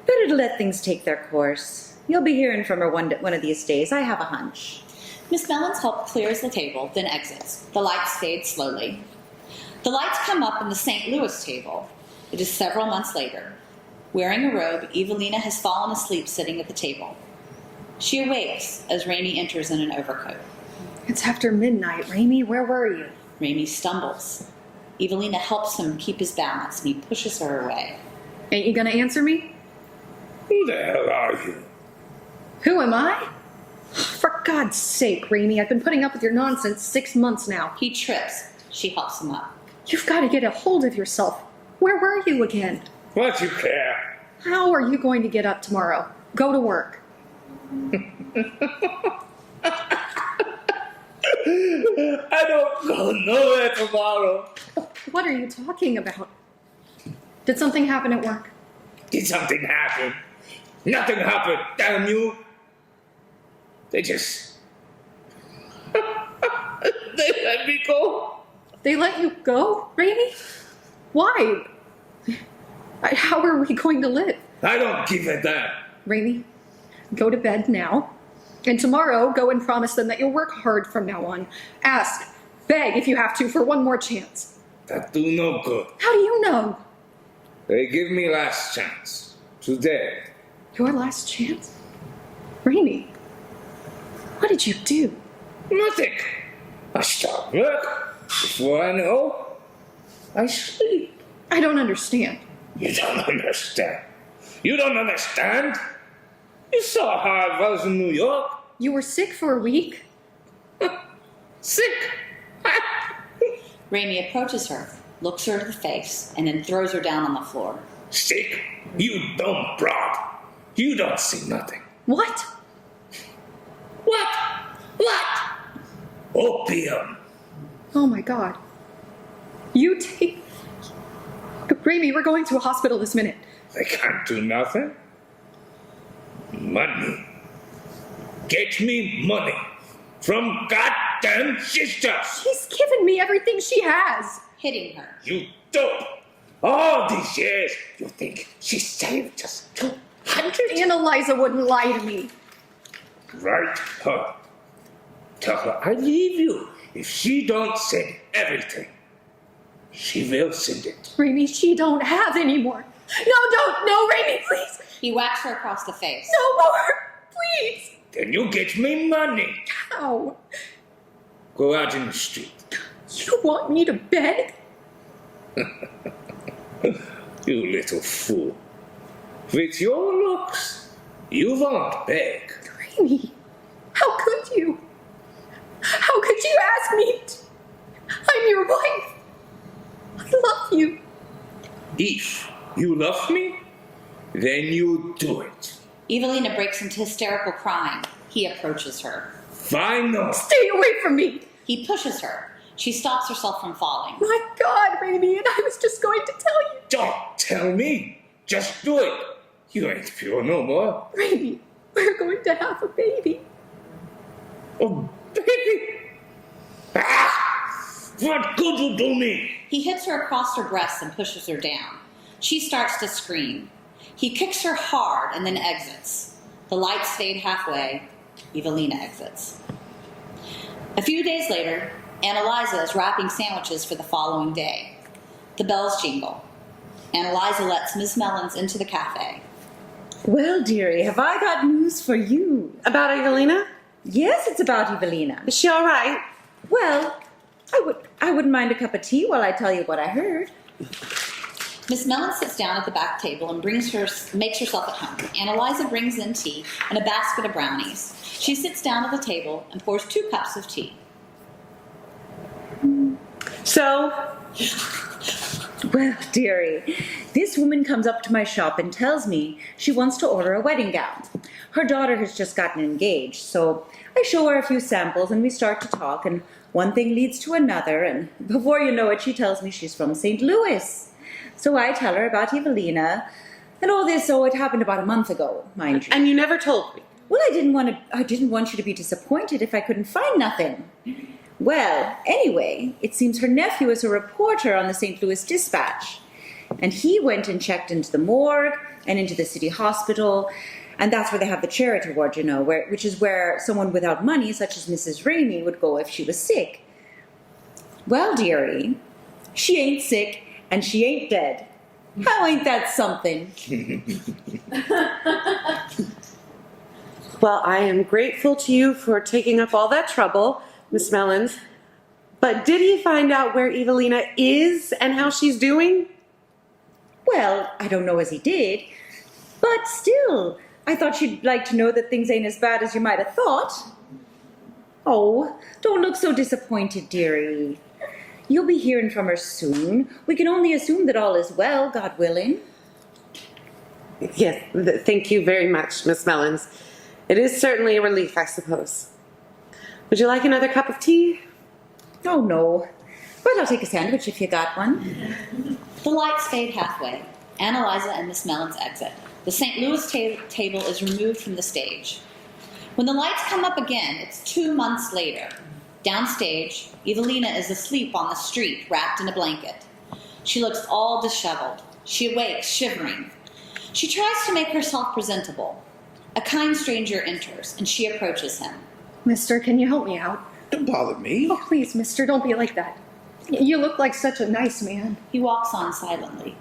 Better to let things take their course. You'll be hearing from her one of these days, I have a hunch. Miss Mellons help clears the table, then exits. The lights fade slowly. The lights come up in the St. Louis table. It is several months later. Wearing a robe, Evelina has fallen asleep sitting at the table. She awakes as Ramey enters in an overcoat. It's after midnight. Ramey, where were you? Ramey stumbles. Evelina helps him keep his balance, and he pushes her away. Ain't you gonna answer me? Who the hell are you? Who am I? For God's sake, Ramey, I've been putting up with your nonsense 6 months now. He trips. She helps him up. You've got to get a hold of yourself. Where were you again? What you care? How are you going to get up tomorrow? Go to work. I don't go nowhere tomorrow. What are you talking about? Did something happen at work? Did something happen? Nothing happened, damn you. They just... they let me go. They let you go, Ramey? Why? How are we going to live? I don't give a damn. Ramey, go to bed now. And tomorrow, go and promise them that you'll work hard from now on. Ask, beg if you have to for one more chance. That do no good. How do you know? They give me last chance. Today. Your last chance? Ramey, what did you do? Nothing. I start work. Before I know, I sleep. I don't understand. You don't understand. You don't understand? You saw how I was in New York. You were sick for a week? Sick. Ramey approaches her, looks her in the face, and then throws her down on the floor. Sick? You dumb broad. You don't see nothing. What? Opium. Oh my God. You take... Raimi, we're going to a hospital this minute. I can't do nothing. Money. Get me money from goddamn sisters. She's given me everything she has. Hitting her. You dope. All these years, you think she saved us 200? Annalisa wouldn't lie to me. Write her. Tell her I leave you if she don't send everything. She will send it. Raimi, she don't have any more. No, Raimi, please. He whacks her across the face. No more, please. Then you get me money. How? Go out in the street. You want me to beg? You little fool. With your looks, you won't beg. Raimi, how could you? How could you ask me? I'm your wife. I love you. If you love me, then you do it. Evelina breaks into hysterical crying. He approaches her. Final. Stay away from me. He pushes her. She stops herself from falling. My God, Raimi, and I was just going to tell you. Don't tell me. Just do it. You ain't pure no more. Raimi, we're going to have a baby. Oh, baby. Ah! What good you do me? He hits her across her breast and pushes her down. She starts to scream. He kicks her hard and then exits. The lights fade halfway. Evelina exits. A few days later, Annalisa is wrapping sandwiches for the following day. The bells jingle. Annalisa lets Miss Mellons into the cafe. Well, dearie, have I got news for you? About Evelina? Yes, it's about Evelina. Is she all right? Well, I wouldn't mind a cup of tea while I tell you what I heard. Miss Mellons sits down at the back table and makes herself at home. Annalisa brings in tea and a basket of brownies. She sits down at the table and pours 2 cups of tea. So, Well, dearie, this woman comes up to my shop and tells me she wants to order a wedding gown. Her daughter has just gotten engaged, so I show her a few samples and we start to talk, and one thing leads to another, and before you know it, she tells me she's from St. Louis. So I tell her about Evelina, and all this, it happened about a month ago, mind you. and you never told me. Well, I didn't want you to be disappointed if I couldn't find nothing. Well, anyway, it seems her nephew is a reporter on the St. Louis Dispatch. And he went and checked into the morgue and into the city hospital. And that's where they have the charity ward, you know, which is where someone without money, such as Mrs. Raimi, would go if she was sick. Well, dearie, she ain't sick and she ain't dead. How ain't that something? Well, I am grateful to you for taking up all that trouble, Miss Mellons. But did he find out where Evelina is and how she's doing? Well, I don't know as he did, but still, I thought you'd like to know that things ain't as bad as you might have thought. Oh, don't look so disappointed, dearie. You'll be hearing from her soon. We can only assume that all is well, God willing. Yes, thank you very much, Miss Mellons. It is certainly a relief, I suppose. Would you like another cup of tea? Oh, no. But I'll take a sandwich if you got one. The lights fade halfway. Annalisa and Miss Mellons exit. The St. Louis table is removed from the stage. When the lights come up again, it's 2 months later. Downstage, Evelina is asleep on the street, wrapped in a blanket. She looks all disheveled. She awakes, shivering. She tries to make herself presentable. A kind stranger enters, and she approaches him. Mister, can you help me out? Don't bother me. Oh, please, mister, don't be like that. You look like such a nice man. He walks on silently.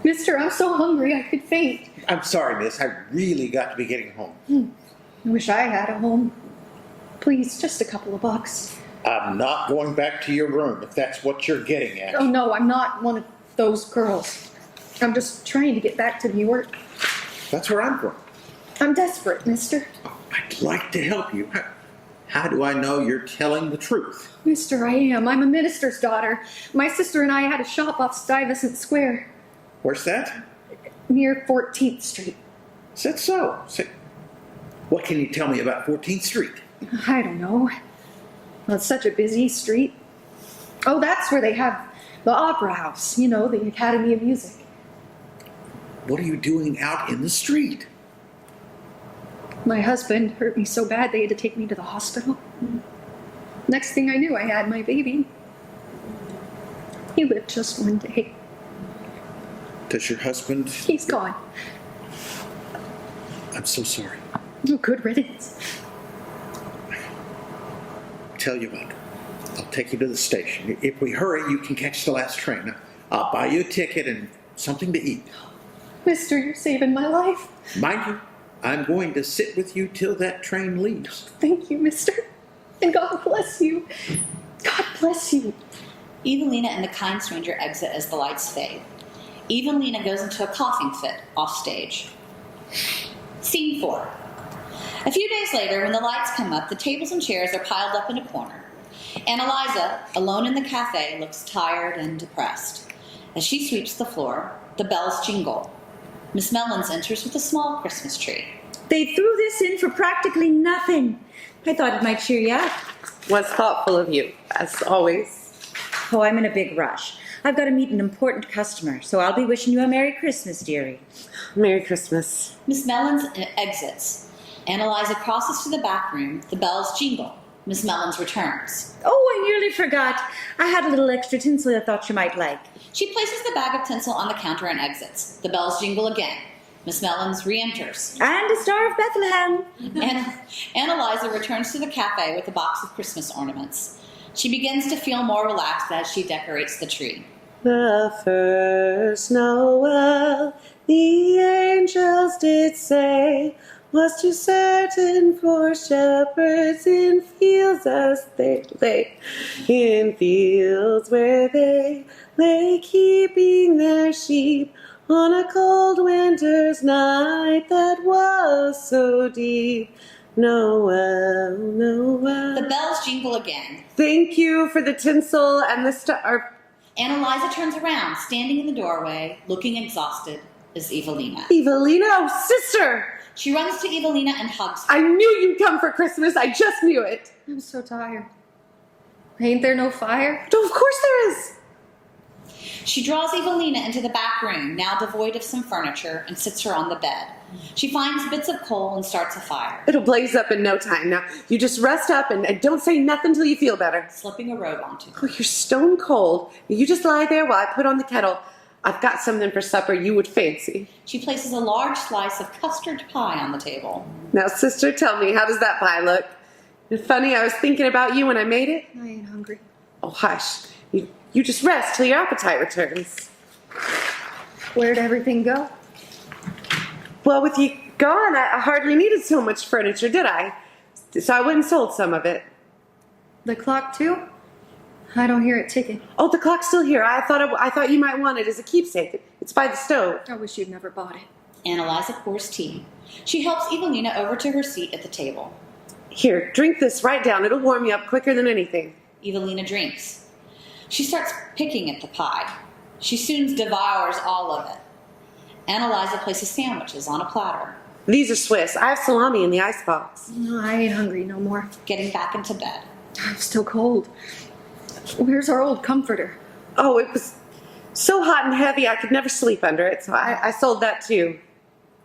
Mister, I'm so hungry I could faint. I'm sorry, miss. I really got to be getting home. I wish I had a home. Please, just a couple of bucks. I'm not going back to your room if that's what you're getting at. Oh, no, I'm not one of those girls. I'm just trying to get back to New York. That's where I'm from. I'm desperate, mister. I'd like to help you. How do I know you're telling the truth? Mister, I am. I'm a minister's daughter. My sister and I had a shop off Stuyvesant Square Where's that? near 14th Street. Is that so? What can you tell me about 14th Street? I don't know. Well, it's such a busy street. Oh, that's where they have the opera house, you know, the Academy of Music. What are you doing out in the street? My husband hurt me so bad they had to take me to the hospital. Next thing I knew, I had my baby. He lived just one day. Does your husband... He's gone. I'm so sorry. Oh, good riddance. Tell you what, I'll take you to the station. If we hurry, you can catch the last train. I'll buy you a ticket and something to eat. Mister, you're saving my life. Mind you, I'm going to sit with you till that train leaves. Thank you, mister. And God bless you. God bless you. Evelina and the kind stranger exit as the lights fade. Evelina goes into a coughing fit off stage. Scene 4. A few days later, when the lights come up, the tables and chairs are piled up in a corner. Annalisa, alone in the cafe, looks tired and depressed. As she sweeps the floor, the bells jingle. Miss Mellons enters with a small Christmas tree. They threw this in for practically nothing. I thought it might cheer you up. Was thoughtful of you, as always. Oh, I'm in a big rush. I've got to meet an important customer, so I'll be wishing you a Merry Christmas, dearie. Merry Christmas. Miss Mellons exits. Annalisa crosses to the back room. The bells jingle. Miss Mellons returns. Oh, I nearly forgot. I had a little extra tinsel I thought you might like. She places the bag of tinsel on the counter and exits. The bells jingle again. Miss Mellons re-enters. And a Star of Bethlehem. Annalisa returns to the cafe with a box of Christmas ornaments. She begins to feel more relaxed as she decorates the tree. The first Noel, the angels did say, was too certain for shepherds in fields as they lay, in fields where they lay keeping their sheep on a cold winter's night that was so deep. Noel, Noel. The bells jingle again. Thank you for the tinsel and the star. Annalisa turns around, standing in the doorway, looking exhausted, is Evelina. Evelina, oh sister! She runs to Evelina and hugs her. I knew you'd come for Christmas. I just knew it. I'm so tired. Ain't there no fire? Oh, of course there is. She draws Evelina into the back room, now devoid of some furniture, and sits her on the bed. She finds bits of coal and starts a fire, It'll blaze up in no time. Now, you just rest up and don't say nothing till you feel better. slipping a robe onto her. Oh, you're stone cold. You just lie there while I put on the kettle. I've got something for supper you would fancy. She places a large slice of custard pie on the table. Now, sister, tell me, how does that pie look? Funny, I was thinking about you when I made it. I ain't hungry. Oh, hush. You just rest till your appetite returns. Where'd everything go? Well, with you gone, I hardly needed so much furniture, did I? So I went and sold some of it. The clock, too? I don't hear it ticking. Oh, the clock's still here. I thought you might want it as a keepsake. It's by the stove. I wish you'd never bought it. Annalisa pours tea. She helps Evelina over to her seat at the table. Here, drink this right down. It'll warm you up quicker than anything. Evelina drinks. She starts picking at the pie. She soon devours all of it. Annalisa places sandwiches on a platter. These are Swiss. I have salami in the icebox. No, I ain't hungry no more. Getting back into bed. I'm still cold. Where's our old comforter? Oh, it was so hot and heavy I could never sleep under it, so I sold that too.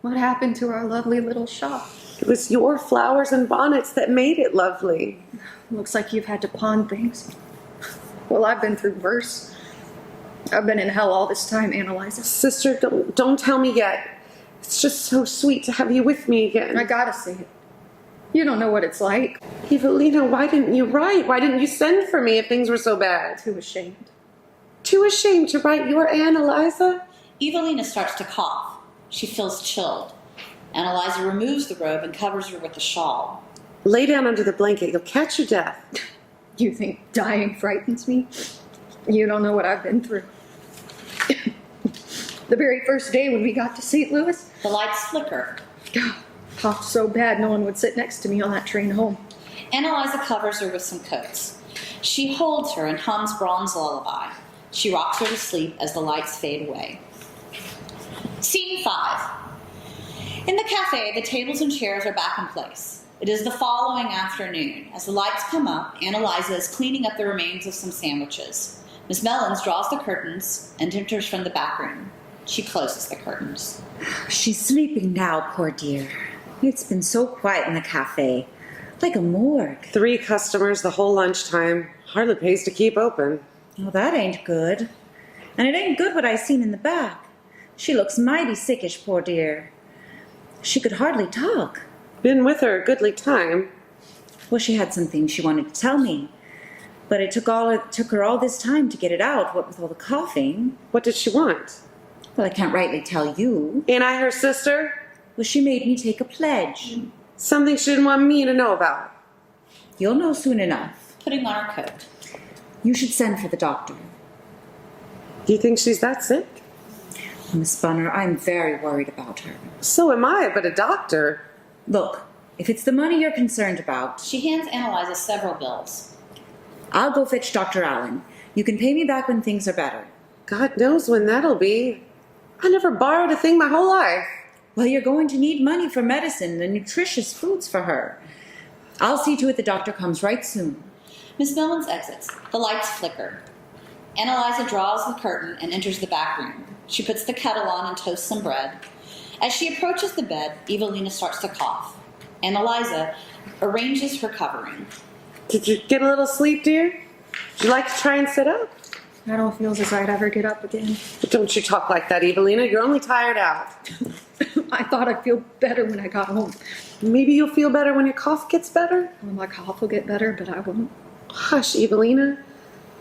What happened to our lovely little shop? It was your flowers and bonnets that made it lovely. Looks like you've had to pawn things. Well, I've been through worse. I've been in hell all this time, Annalisa. Sister, don't tell me yet. It's just so sweet to have you with me again. I gotta say it. You don't know what it's like. Evelina, why didn't you write? Why didn't you send for me if things were so bad? Too ashamed. Too ashamed to write your Annalisa? Evelina starts to cough. She feels chilled. Annalisa removes the robe and covers her with a shawl. Lay down under the blanket. You'll catch your death. You think dying frightens me? You don't know what I've been through. The very first day when we got to St. Louis, The lights flicker. coughed so bad no one would sit next to me on that train home. Annalisa covers her with some coats. She holds her and hums Brahms' lullaby. She rocks her to sleep as the lights fade away. Scene 5. In the cafe, the tables and chairs are back in place. It is the following afternoon. As the lights come up, Annalisa is cleaning up the remains of some sandwiches. Miss Mellons draws the curtains and enters from the back room. She closes the curtains. She's sleeping now, poor dear. It's been so quiet in the cafe. Like a morgue. 3 customers the whole lunchtime. Hardly pays to keep open. Well, that ain't good. And it ain't good what I seen in the back. She looks mighty sickish, poor dear. She could hardly talk. Been with her a goodly time. Well, she had some things she wanted to tell me. But it took her all this time to get it out, what with all the coughing. What did she want? Well, I can't rightly tell you. Ain't I her sister? Well, she made me take a pledge. Something she didn't want me to know about. You'll know soon enough. Putting on her coat. You should send for the doctor. Do you think she's that sick? Miss Bunner, I'm very worried about her. So am I, but a doctor. Look, if it's the money you're concerned about, She hands Annalisa several bills. I'll go fetch Dr. Allen. You can pay me back when things are better. God knows when that'll be. I never borrowed a thing my whole life. Well, you're going to need money for medicine and nutritious foods for her. I'll see to it the doctor comes right soon. Miss Mellons exits. The lights flicker. Annalisa draws the curtain and enters the back room. She puts the kettle on and toasts some bread. As she approaches the bed, Evelina starts to cough. Annalisa arranges her covering. Did you get a little sleep, dear? Would you like to try and sit up? I don't feel as I'd ever get up again. But don't you talk like that, Evelina. You're only tired out. I thought I'd feel better when I got home. Maybe you'll feel better when your cough gets better? Well, my cough will get better, but I won't. Hush, Evelina.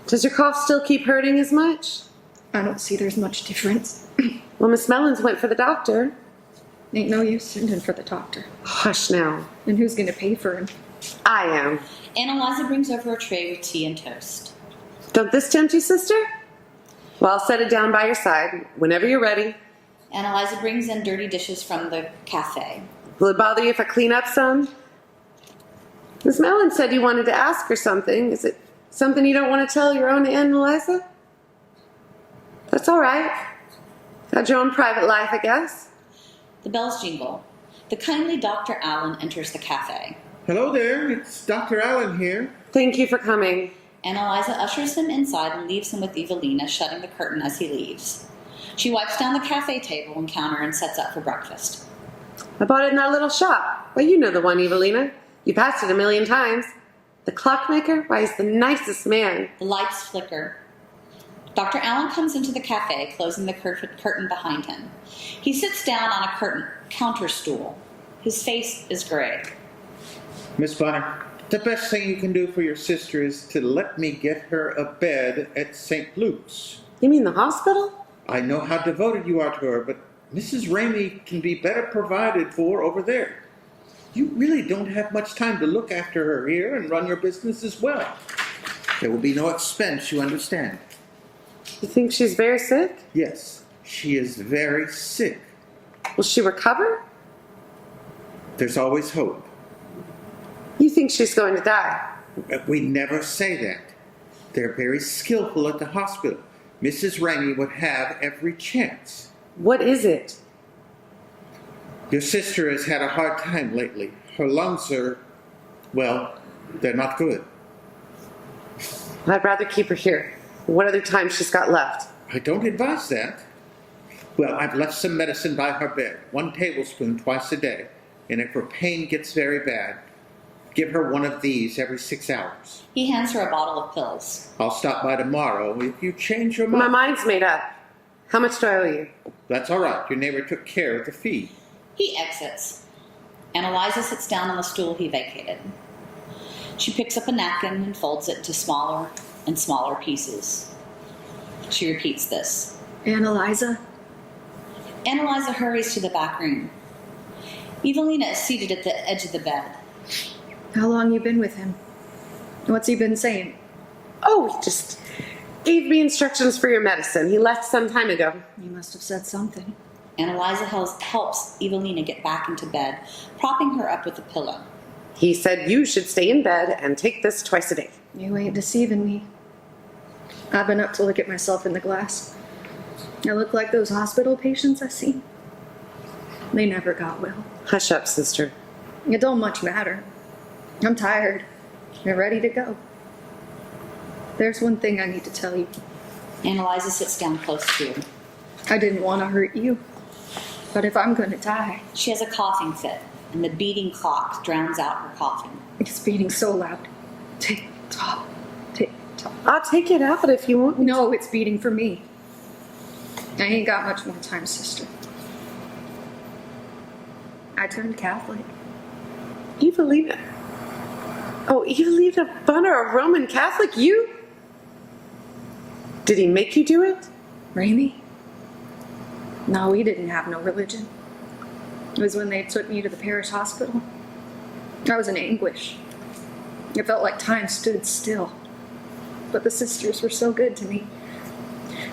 Does your cough still keep hurting as much? I don't see there's much difference. Well, Miss Mellons went for the doctor. Ain't no use sending for the doctor. Hush now. And who's going to pay for him? I am. Annalisa brings over a tray with tea and toast. Don't this tempt you, sister? Well, I'll set it down by your side whenever you're ready. Annalisa brings in dirty dishes from the cafe. Will it bother you if I clean up some? Miss Mellon said you wanted to ask her something. Is it something you don't want to tell your own Annalisa? That's all right. Got your own private life, I guess. The bells jingle. The kindly Dr. Allen enters the cafe. Hello there, it's Dr. Allen here. Thank you for coming. Annalisa ushers him inside and leaves him with Evelina, shutting the curtain as he leaves. She wipes down the cafe table and counter and sets up for breakfast. I bought it in that little shop. Well, you know the one, Evelina. You passed it 1,000,000 times. The clockmaker? Why, he's the nicest man. The lights flicker. Dr. Allen comes into the cafe, closing the curtain behind him. He sits down on a counter stool. His face is gray. Miss Bunner, the best thing you can do for your sister is to let me get her a bed at St. Luke's. You mean the hospital? I know how devoted you are to her, but Mrs. Ramey can be better provided for over there. You really don't have much time to look after her here and run your business as well. There will be no expense, you understand. You think she's very sick? Yes, she is very sick. Will she recover? There's always hope. You think she's going to die? But we never say that. They're very skillful at the hospital. Mrs. Ramey would have every chance. What is it? Your sister has had a hard time lately. Her lungs are, well, they're not good. I'd rather keep her here. What other time she's got left? I don't advise that. Well, I've left some medicine by her bed, 1 tablespoon twice a day. And if her pain gets very bad, give her one of these every 6 hours. He hands her a bottle of pills. I'll stop by tomorrow if you change your My mind. mind's made up. How much do I owe you? That's all right. Your neighbor took care of the fee. He exits. Annalisa sits down on the stool he vacated. She picks up a napkin and folds it into smaller and smaller pieces. She repeats this. Annalisa? Annalisa hurries to the back room. Evelina is seated at the edge of the bed. How long you been with him? What's he been saying? Oh, he just gave me instructions for your medicine. He left some time ago. You must have said something. Annalisa helps Evelina get back into bed, propping her up with a pillow. He said you should stay in bed and take this twice a day. You ain't deceiving me. I've been up to look at myself in the glass. I look like those hospital patients I see. They never got well. Hush up, sister. It don't much matter. I'm tired. I'm ready to go. There's one thing I need to tell you. Annalisa sits down close to you. I didn't want to hurt you, but if I'm going to die, She has a coughing fit, and the beating clock drowns out her coughing. it's beating so loud. Tick tock, tick tock. I'll take it out if you want. No, it's beating for me. I ain't got much more time, sister. I turned Catholic. Evelina. Oh, Evelina Bunner, a Roman Catholic? You? Did he make you do it? Raimi? No, we didn't have no religion. It was when they took me to the parish hospital. I was in anguish. It felt like time stood still. But the sisters were so good to me.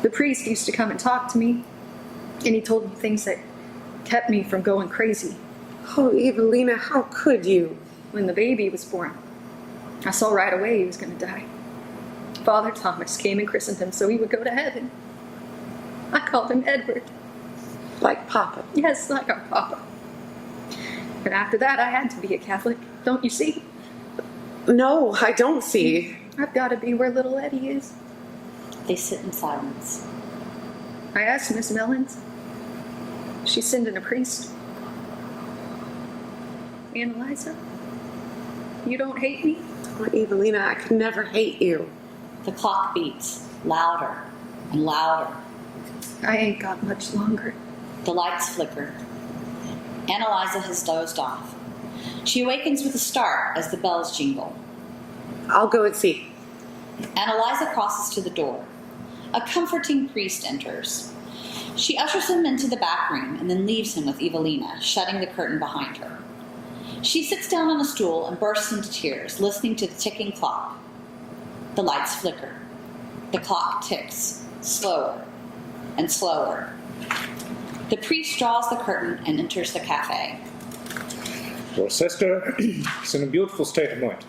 The priest used to come and talk to me, and he told me things that kept me from going crazy. Oh, Evelina, how could you? When the baby was born, I saw right away he was going to die. Father Thomas came and christened him so he would go to heaven. I called him Edward. Like Papa. Yes, like our Papa. And after that, I had to be a Catholic. Don't you see? No, I don't see. I've got to be where little Eddie is. They sit in silence. I asked Miss Mellons. She's sending a priest. Annalisa, you don't hate me? Oh, Evelina, I could never hate you. The clock beats, louder and louder. I ain't got much longer. The lights flicker. Annalisa has dozed off. She awakens with a start as the bells jingle. I'll go and see. Annalisa crosses to the door. A comforting priest enters. She ushers him into the back room and then leaves him with Evelina, shutting the curtain behind her. She sits down on a stool and bursts into tears, listening to the ticking clock. The lights flicker. The clock ticks, slower and slower. The priest draws the curtain and enters the cafe. Your sister is in a beautiful state of mind.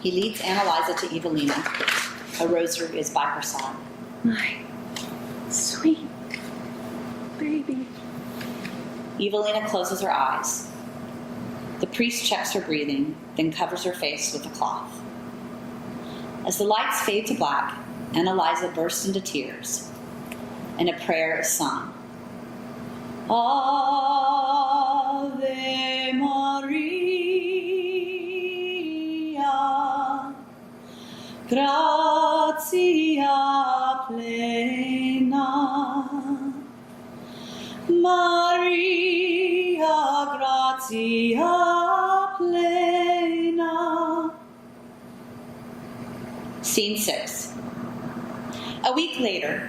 He leads Annalisa to Evelina. A rosary is by her side. My sweet baby. Evelina closes her eyes. The priest checks her breathing, then covers her face with a cloth. As the lights fade to black, Annalisa bursts into tears, and a prayer is sung. Ave Maria, gratia plena, Maria, gratia plena. Scene 6. A week later,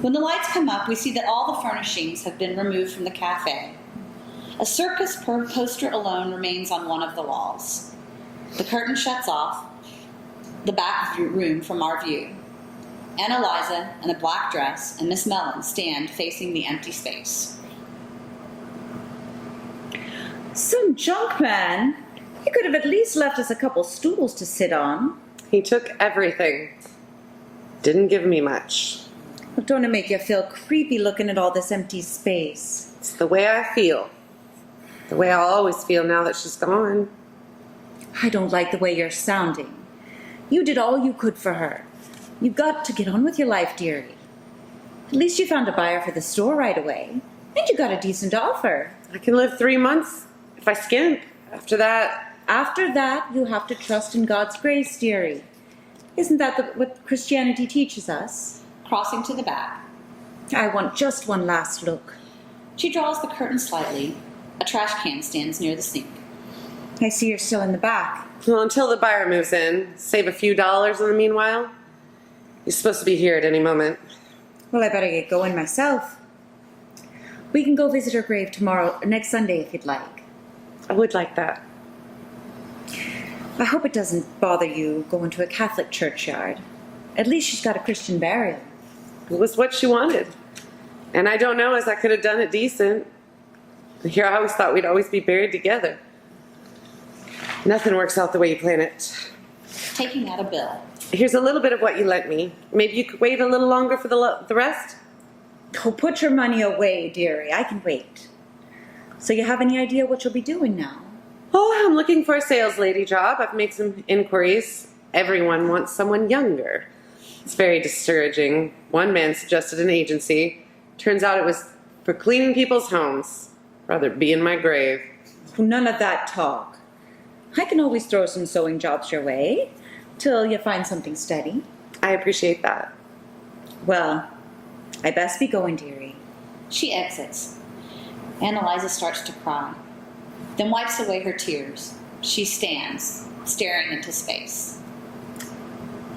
when the lights come up, we see that all the furnishings have been removed from the cafe. A circus poster alone remains on one of the walls. The curtain shuts off the back room from our view. Annalisa, in a black dress, and Miss Mellon stand facing the empty space. Some junk man. You could have at least left us a couple stools to sit on. He took everything. Didn't give me much. Well, don't it make you feel creepy looking at all this empty space? It's the way I feel. The way I'll always feel now that she's gone. I don't like the way you're sounding. You did all you could for her. You've got to get on with your life, dearie. At least you found a buyer for the store right away. And you got a decent offer. I can live 3 months if I skimp. After that, You have to trust in God's grace, dearie. Isn't that what Christianity teaches us? Crossing to the back, I want just one last look. she draws the curtain slightly. A trash can stands near the sink. I see you're still in the back. well, until the buyer moves in, save a few dollars in the meanwhile. He's supposed to be here at any moment. Well, I better get going myself. We can go visit her grave next Sunday if you'd like. I would like that. I hope it doesn't bother you going to a Catholic churchyard. At least she's got a Christian burial. It was what she wanted. And I don't know as I could have done it decent. Here I always thought we'd always be buried together. Nothing works out the way you plan it. Taking out a bill. Here's a little bit of what you lent me. Maybe you could wait a little longer for the rest? Oh, put your money away, dearie. I can wait. So you have any idea what you'll be doing now? Oh, I'm looking for a sales lady job. I've made some inquiries. Everyone wants someone younger. It's very discouraging. One man suggested an agency. Turns out it was for cleaning people's homes. Rather be in my grave. None of that talk. I can always throw some sewing jobs your way till you find something steady. I appreciate that. Well, I best be going, dearie. She exits. Annalisa starts to cry, then wipes away her tears. She stands, staring into space.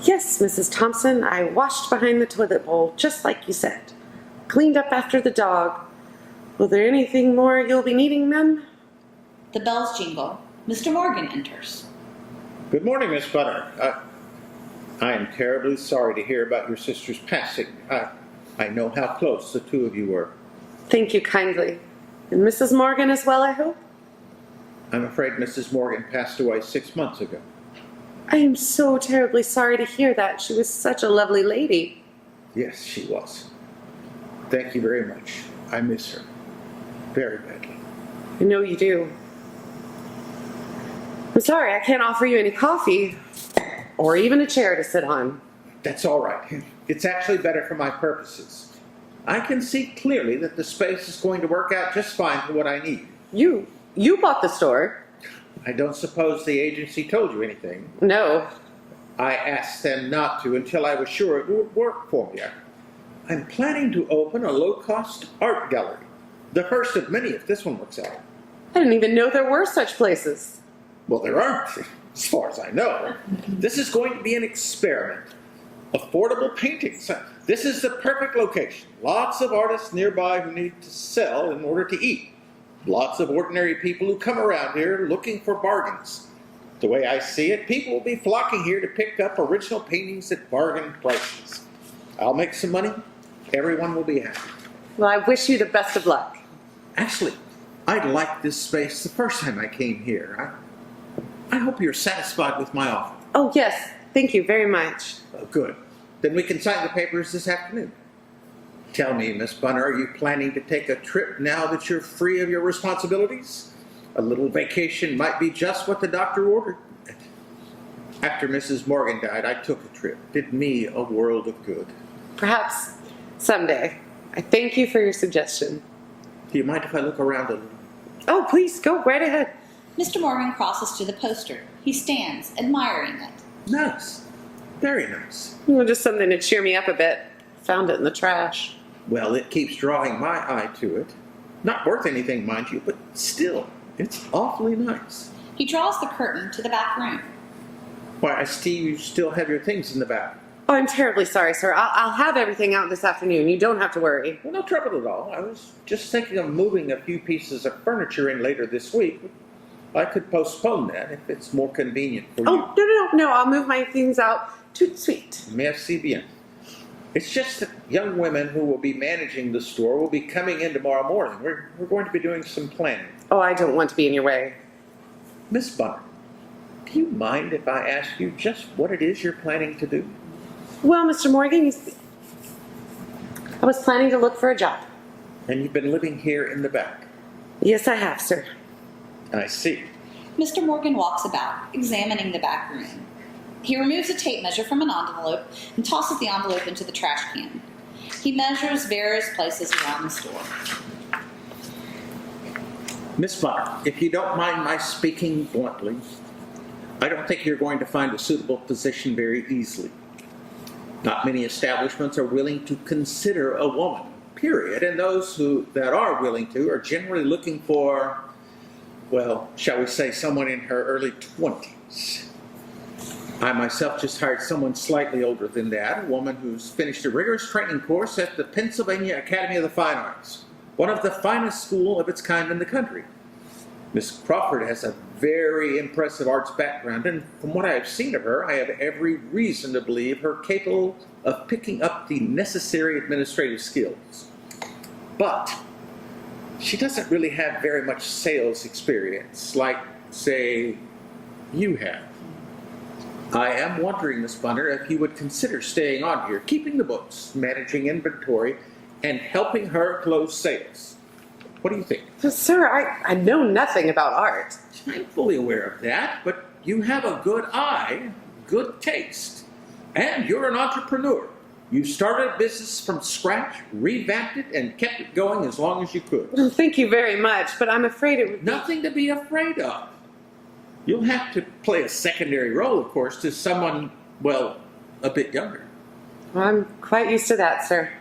Yes, Mrs. Thompson, I washed behind the toilet bowl, just like you said. Cleaned up after the dog. Will there anything more you'll be needing, ma'am? The bells jingle. Mr. Morgan enters. Good morning, Miss Bunner. I am terribly sorry to hear about your sister's passing. I know how close the two of you were. Thank you kindly. And Mrs. Morgan as well, I hope? I'm afraid Mrs. Morgan passed away 6 months ago. I am so terribly sorry to hear that. She was such a lovely lady. Yes, she was. Thank you very much. I miss her very badly. I know you do. I'm sorry, I can't offer you any coffee or even a chair to sit on. That's all right. It's actually better for my purposes. I can see clearly that the space is going to work out just fine for what I need. You bought the store. I don't suppose the agency told you anything. No. I asked them not to until I was sure it would work for me. I'm planning to open a low-cost art gallery. The first of many if this one works out. I didn't even know there were such places. Well, there aren't, as far as I know. This is going to be an experiment. Affordable paintings. This is the perfect location. Lots of artists nearby who need to sell in order to eat. Lots of ordinary people who come around here looking for bargains. The way I see it, people will be flocking here to pick up original paintings at bargain prices. I'll make some money. Everyone will be happy. Well, I wish you the best of luck. Actually, I liked this space the first time I came here. I hope you're satisfied with my offer. Oh, yes. Thank you very much. Oh, good. Then we can sign the papers this afternoon. Tell me, Miss Bunner, are you planning to take a trip now that you're free of your responsibilities? A little vacation might be just what the doctor ordered. After Mrs. Morgan died, I took a trip. Did me a world of good. Perhaps someday. I thank you for your suggestion. Do you mind if I look around a little? Oh, please, go right ahead. Mr. Morgan crosses to the poster. He stands, admiring it. Nice. Very nice. Well, just something to cheer me up a bit. Found it in the trash. Well, it keeps drawing my eye to it. Not worth anything, mind you, but still, it's awfully nice. He draws the curtain to the back room. Why, I see you still have your things in the back. Oh, I'm terribly sorry, sir. I'll have everything out this afternoon. You don't have to worry. Well, no trouble at all. I was just thinking of moving a few pieces of furniture in later this week. I could postpone that if it's more convenient for you. Oh, no. I'll move my things out. Tout suite. Merci bien. It's just that young women who will be managing the store will be coming in tomorrow morning. We're going to be doing some planning. Oh, I don't want to be in your way. Miss Bunner, do you mind if I ask you just what it is you're planning to do? Well, Mr. Morgan, I was planning to look for a job. And you've been living here in the back? Yes, I have, sir. I see. Mr. Morgan walks about, examining the back room. He removes a tape measure from an envelope and tosses the envelope into the trash can. He measures various places around the store. Miss Bunner, if you don't mind my speaking bluntly, I don't think you're going to find a suitable position very easily. Not many establishments are willing to consider a woman, period. And those that are willing to are generally looking for, well, shall we say, someone in her early 20s. I myself just hired someone slightly older than that, a woman who's finished a rigorous training course at the Pennsylvania Academy of the Fine Arts, one of the finest schools of its kind in the country. Miss Crawford has a very impressive arts background, and from what I have seen of her, I have every reason to believe her capable of picking up the necessary administrative skills. But she doesn't really have very much sales experience, like, say, you have. I am wondering, Miss Bunner, if you would consider staying on here, keeping the books, managing inventory, and helping her close sales. What do you think? Sir, I know nothing about art. I'm fully aware of that, but you have a good eye, good taste, and you're an entrepreneur. You started a business from scratch, revamped it, and kept it going as long as you could. Well, thank you very much, but I'm afraid it would be... Nothing to be afraid of. You'll have to play a secondary role, of course, to someone, well, a bit younger. Well, I'm quite used to that, sir.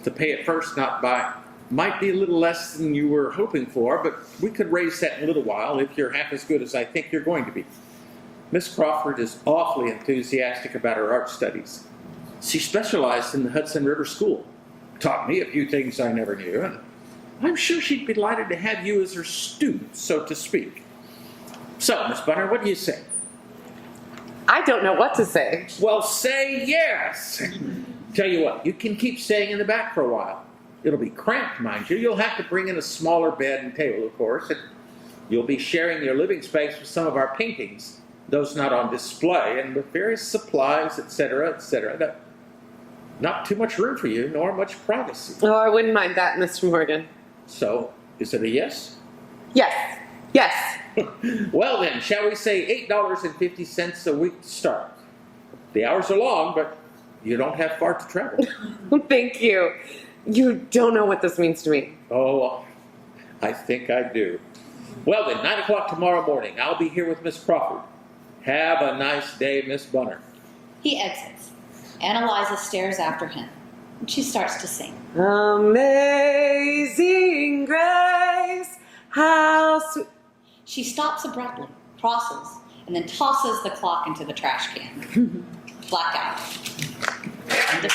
To pay at first, not buy. Might be a little less than you were hoping for, but we could raise that in a little while if you're half as good as I think you're going to be. Miss Crawford is awfully enthusiastic about her art studies. She specialized in the Hudson River School. Taught me a few things I never knew, and I'm sure she'd be delighted to have you as her student, so to speak. So, Miss Bunner, what do you say? I don't know what to say. Well, say yes. Tell you what, you can keep staying in the back for a while. It'll be cramped, mind you. You'll have to bring in a smaller bed and table, of course, and you'll be sharing your living space with some of our paintings, those not on display, and with various supplies, etc., etc. Not too much room for you, nor much privacy. Oh, I wouldn't mind that, Mr. Morgan. So, is it a yes? Yes. Yes. Well then, shall we say $8.50 a week to start? The hours are long, but you don't have far to travel. Thank you. You don't know what this means to me. Oh, I think I do. Well then, 9 o'clock tomorrow morning. I'll be here with Miss Crawford. Have a nice day, Miss Bunner. He exits. Annalisa stares after him. And she starts to sing. Amazing grace, how sweet. She stops abruptly, crosses, and then tosses the clock into the trash can. Blackout. End of